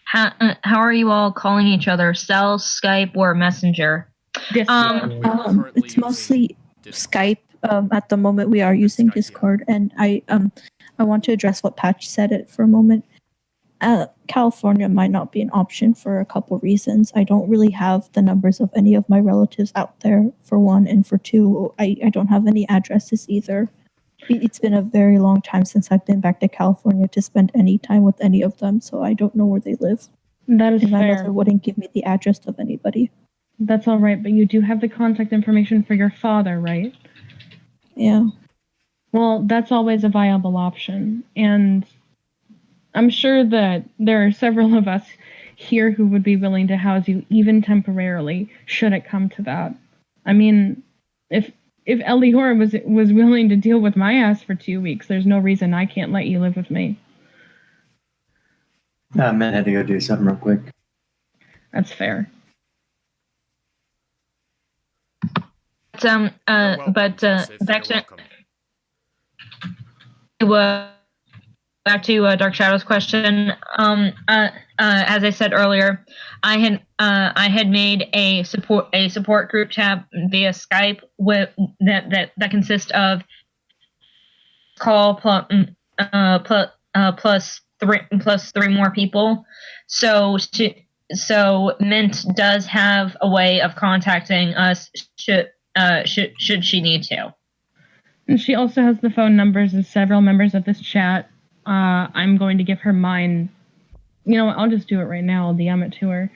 how are you all calling each other? Cell, Skype, or Messenger? It's mostly Skype. At the moment, we are using Discord, and I want to address what Patch said for a moment. California might not be an option for a couple reasons. I don't really have the numbers of any of my relatives out there, for one, and for two, I don't have any addresses either. It's been a very long time since I've been back to California to spend any time with any of them, so I don't know where they live. That is and my fair. mother wouldn't give me the address of anybody. That's all right, but you do have the contact information for your father, right? Yeah. Well, that's always a viable option, and I'm sure that there are several of us here who would be willing to house you, even temporarily, should it come to that. I mean, if Elior was willing to deal with my ass for 2 weeks, there's no reason I can't let you live with me. Matt had to go do something real quick. That's fair. Back to Dark Shadow's question. As I said earlier, I had made a support group chat via Skype with that consists of call plus three more people. So Mint does have a way of contacting us should she need to. And she also has the phone numbers of several members of this chat. I'm going to give her mine. You know what, I'll just do it right now. I'll DM it to her.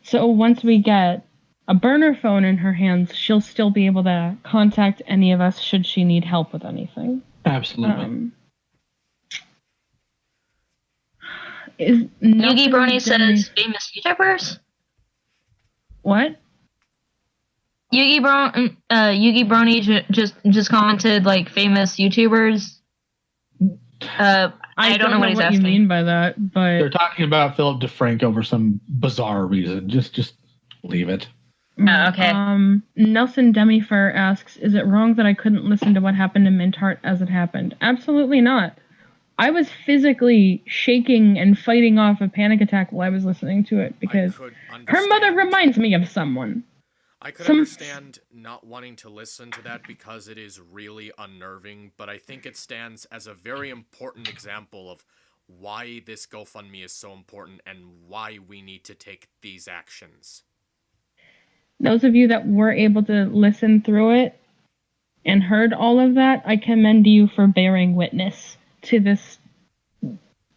So once we get a burner phone in her hands, she'll still be able to contact any of us should she need help with anything. Absolutely. Yugi Brony says famous YouTubers. What? Yugi Brony just commented like famous YouTubers. I don't know what he's asking. You mean by that, but they're talking about Philip DeFranco for some bizarre reason. Just leave it. Okay. Nelson Demifer asks, is it wrong that I couldn't listen to what happened to Mintheart as it happened? Absolutely not. I was physically shaking and fighting off a panic attack while I was listening to it because her mother reminds me of someone. I could understand not wanting to listen to that because it is really unnerving, but I think it stands as a very important example of why this GoFundMe is so important and why we need to take these actions. Those of you that were able to listen through it and heard all of that, I commend you for bearing witness to this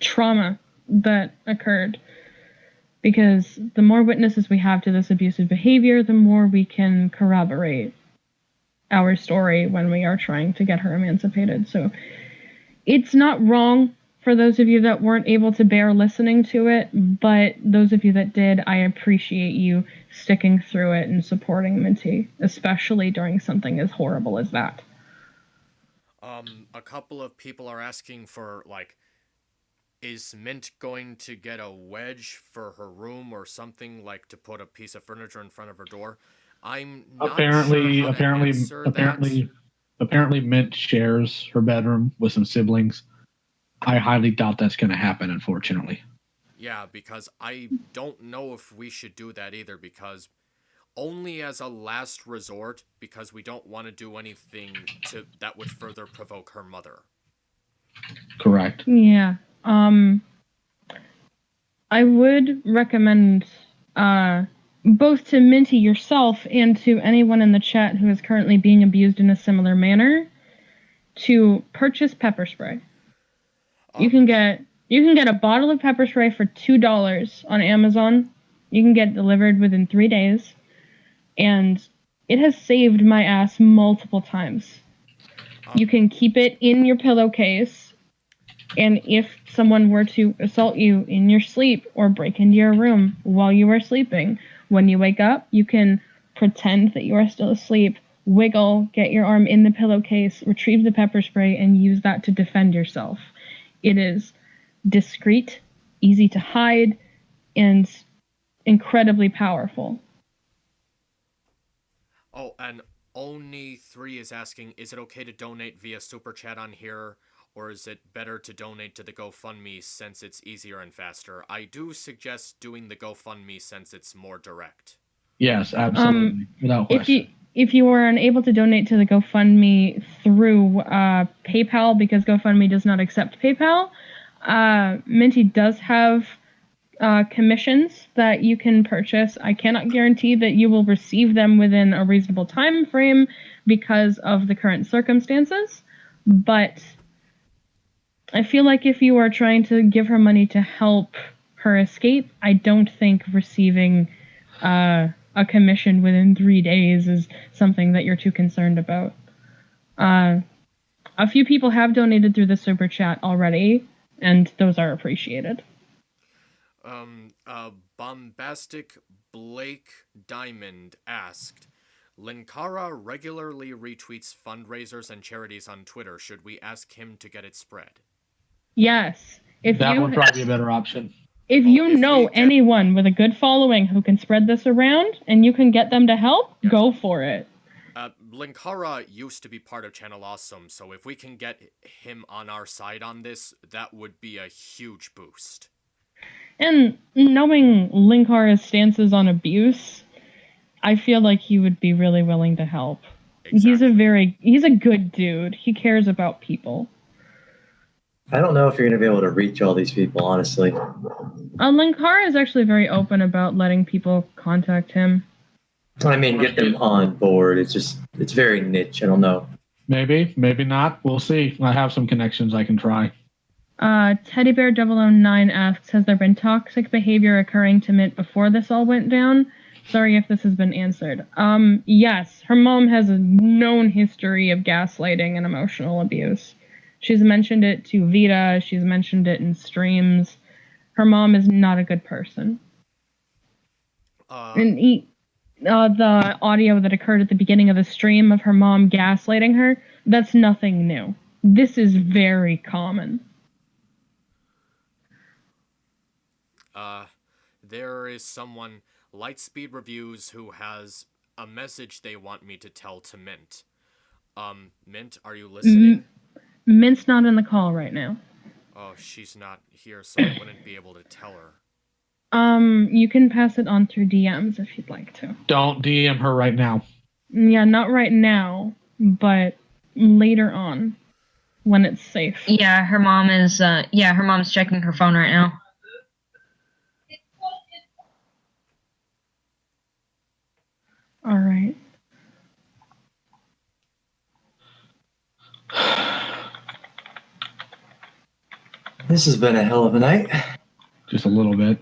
trauma that occurred. Because the more witnesses we have to this abusive behavior, the more we can corroborate our story when we are trying to get her emancipated. So it's not wrong for those of you that weren't able to bear listening to it, but those of you that did, I appreciate you sticking through it and supporting Minty, especially during something as horrible as that. A couple of people are asking for, like, is Mint going to get a wedge for her room or something, like to put a piece of furniture in front of her door? I'm not apparently sure how to answer that. apparently Mint shares her bedroom with some siblings. I highly doubt that's going to happen, unfortunately. Yeah, because I don't know if we should do that either, because only as a last resort, because we don't want to do anything that would further provoke her mother. Correct. Yeah. I would recommend both to Minty yourself and to anyone in the chat who is currently being abused in a similar manner to purchase pepper spray. You can get a bottle of pepper spray for $2 on Amazon. You can get it delivered within 3 days, and it has saved my ass multiple times. You can keep it in your pillowcase, and if someone were to assault you in your sleep or break into your room while you are sleeping, when you wake up, you can pretend that you are still asleep, wiggle, get your arm in the pillowcase, retrieve the pepper spray, and use that to defend yourself. It is discreet, easy to hide, and incredibly powerful. Oh, and Oni3 is asking, is it okay to donate via Super Chat on here, or is it better to donate to the GoFundMe since it's easier and faster? I do suggest doing the GoFundMe since it's more direct. Yes, absolutely. Without question. If you are unable to donate to the GoFundMe through PayPal, because GoFundMe does not accept PayPal, Minty does have commissions that you can purchase. I cannot guarantee that you will receive them within a reasonable time frame because of the current circumstances, but I feel like if you are trying to give her money to help her escape, I don't think receiving a commission within 3 days is something that you're too concerned about. A few people have donated through the Super Chat already, and those are appreciated. Bombastic Blake Diamond asked, Linkara regularly retweets fundraisers and charities on Twitter. Should we ask him to get it spread? Yes. That would probably be a better option. If you know anyone with a good following who can spread this around and you can get them to help, go for it. Linkara used to be part of Channel Awesome, so if we can get him on our side on this, that would be a huge boost. And knowing Linkara's stances on abuse, I feel like he would be really willing to help. Exactly. He's a good dude. He cares about people. I don't know if you're going to be able to reach all these people, honestly. Linkara is actually very open about letting people contact him. I mean, get them on board. It's very niche. I don't know. Maybe, maybe not. We'll see. I have some connections I can try. Teddybear009 asks, has there been toxic behavior occurring to Mint before this all went down? Sorry if this has been answered. Yes, her mom has a known history of gaslighting and emotional abuse. She's mentioned it to Vita. She's mentioned it in streams. Her mom is not a good person. And the audio that occurred at the beginning of the stream of her mom gaslighting her, that's nothing new. This is very common. There is someone, Lightspeed Reviews, who has a message they want me to tell to Mint. Mint, are you listening? Mint's not in the call right now. Oh, she's not here, so I wouldn't be able to tell her. You can pass it on through DMs if you'd like to. Don't DM her right now. Yeah, not right now, but later on, when it's safe. Yeah, her mom is. Her mom's checking her phone right now. All right. This has been a hell of a night. Just a little bit.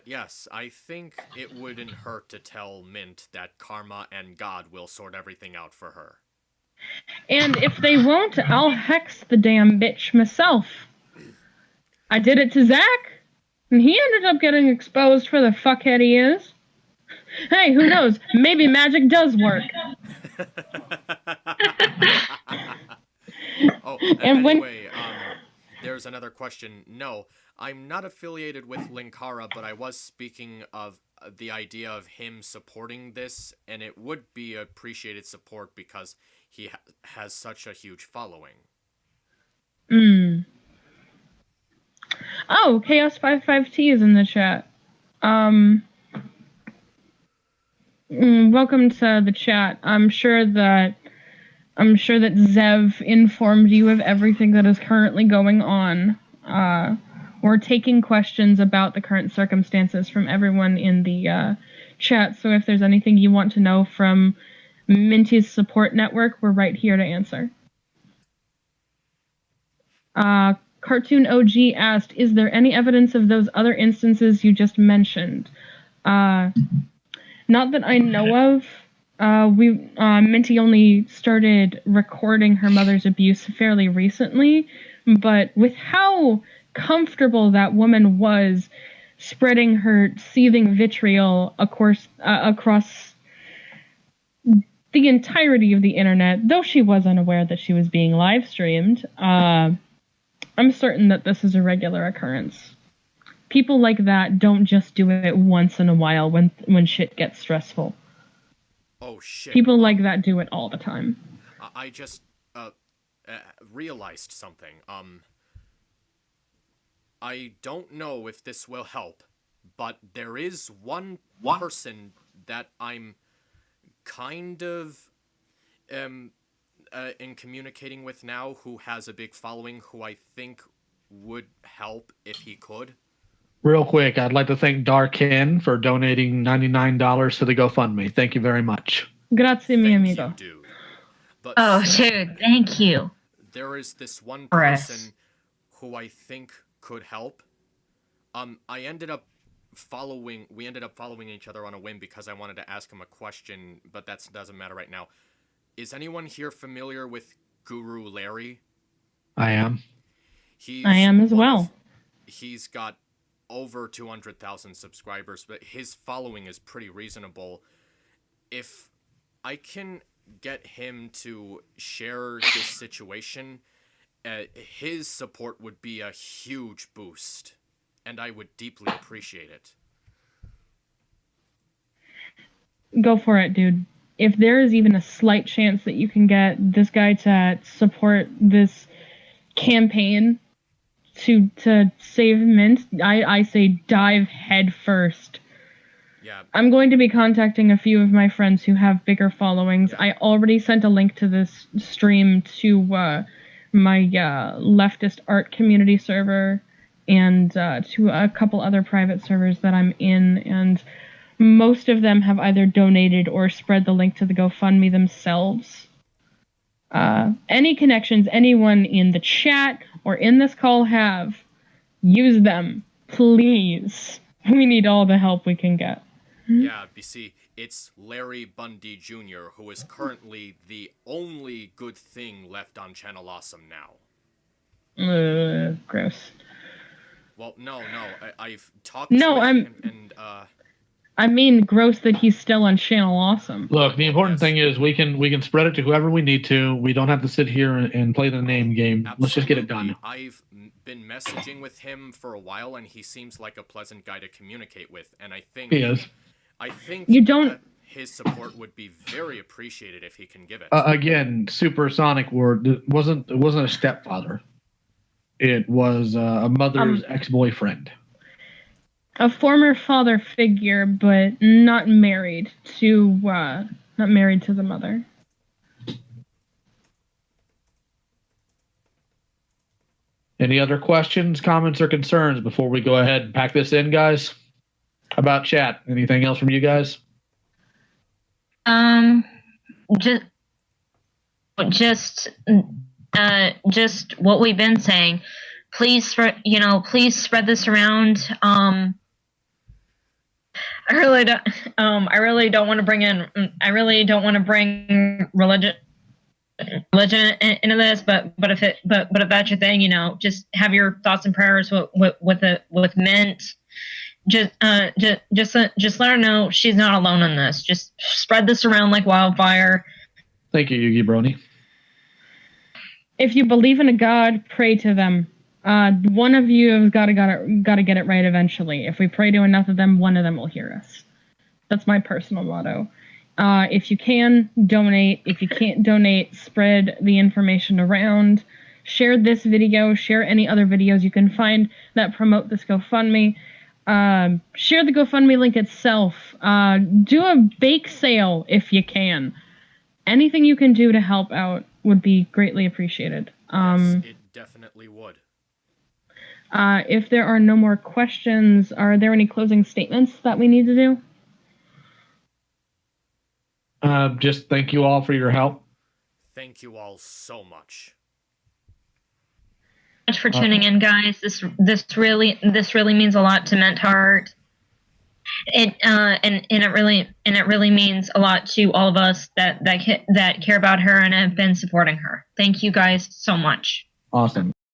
Yes, I think it wouldn't hurt to tell Mint that Karma and God will sort everything out for her. And if they won't, I'll hex the damn bitch myself. I did it to Zach, and he ended up getting exposed for the fuckhead he is. Hey, who knows? Maybe magic does work. Anyway, there's another question. No, I'm not affiliated with Linkara, but I was speaking of the idea of him supporting this, and it would be appreciated support because he has such a huge following. Oh, Chaos55T is in the chat. Welcome to the chat. I'm sure that Zev informed you of everything that is currently going on. We're taking questions about the current circumstances from everyone in the chat, so if there's anything you want to know from Minty's support network, we're right here to answer. Cartoon OG asked, is there any evidence of those other instances you just mentioned? Not that I know of. Minty only started recording her mother's abuse fairly recently, but with how comfortable that woman was spreading her seething vitriol across the entirety of the internet, though she was unaware that she was being live streamed, I'm certain that this is a regular occurrence. People like that don't just do it once in a while when shit gets stressful. Oh shit. People like that do it all the time. I just realized something. I don't know if this will help, but there is one person that I'm kind of in communicating with now who has a big following who I think would help if he could. Real quick, I'd like to thank Darkin for donating $99 to the GoFundMe. Thank you very much. Grazie, mi amigo. Dude. But Dude, thank you. There is this one person who I think could help. We ended up following each other on a whim because I wanted to ask him a question, but that doesn't matter right now. Is anyone here familiar with Guru Larry? I am. I am as well. He's got over 200,000 subscribers, but his following is pretty reasonable. If I can get him to share this situation, his support would be a huge boost, and I would deeply appreciate it. Go for it, dude. If there is even a slight chance that you can get this guy to support this campaign to save Mint, I say dive head first. Yeah. I'm going to be contacting a few of my friends who have bigger followings. Yeah. I already sent a link to this stream to my leftist art community server and to a couple other private servers that I'm in, and most of them have either donated or spread the link to the GoFundMe themselves. Any connections anyone in the chat or in this call have, use them, please. We need all the help we can get. Yeah, you see, it's Larry Bundy Jr., who is currently the only good thing left on Channel Awesome now. Gross. Well, no, I've talked with him, and I mean, gross that he's still on Channel Awesome. Look, the important thing is we can spread it to whoever we need to. We don't have to sit here and play the name game. Absolutely. Let's just get it done. I've been messaging with him for a while, and he seems like a pleasant guy to communicate with. And I think he is. I think you don't. his support would be very appreciated if he can give it. Again, supersonic word. It wasn't a stepfather. It was a mother's ex-boyfriend. A former father figure, but not married to the mother. Any other questions, comments, or concerns before we go ahead and pack this in, guys? How about chat? Anything else from you guys? Just what we've been saying. Please spread this around. I really don't want to bring religion into this, but if that's your thing, just have your thoughts and prayers with Mint. Just let her know she's not alone in this. Just spread this around like wildfire. Thank you, Yugi Brony. If you believe in a god, pray to them. One of you has got to get it right eventually. If we pray to enough of them, one of them will hear us. That's my personal motto. If you can, donate. If you can't donate, spread the information around. Share this video. Share any other videos you can find that promote this GoFundMe. Share the GoFundMe link itself. Do a bake sale if you can. Anything you can do to help out would be greatly appreciated. Yes, it definitely would. If there are no more questions, are there any closing statements that we need to do? Just thank you all for your help. Thank you all so much. Thanks for tuning in, guys. This really means a lot to Mint Heart. It really means a lot to all of us that care about her and have been supporting her. Thank you guys so much. Awesome.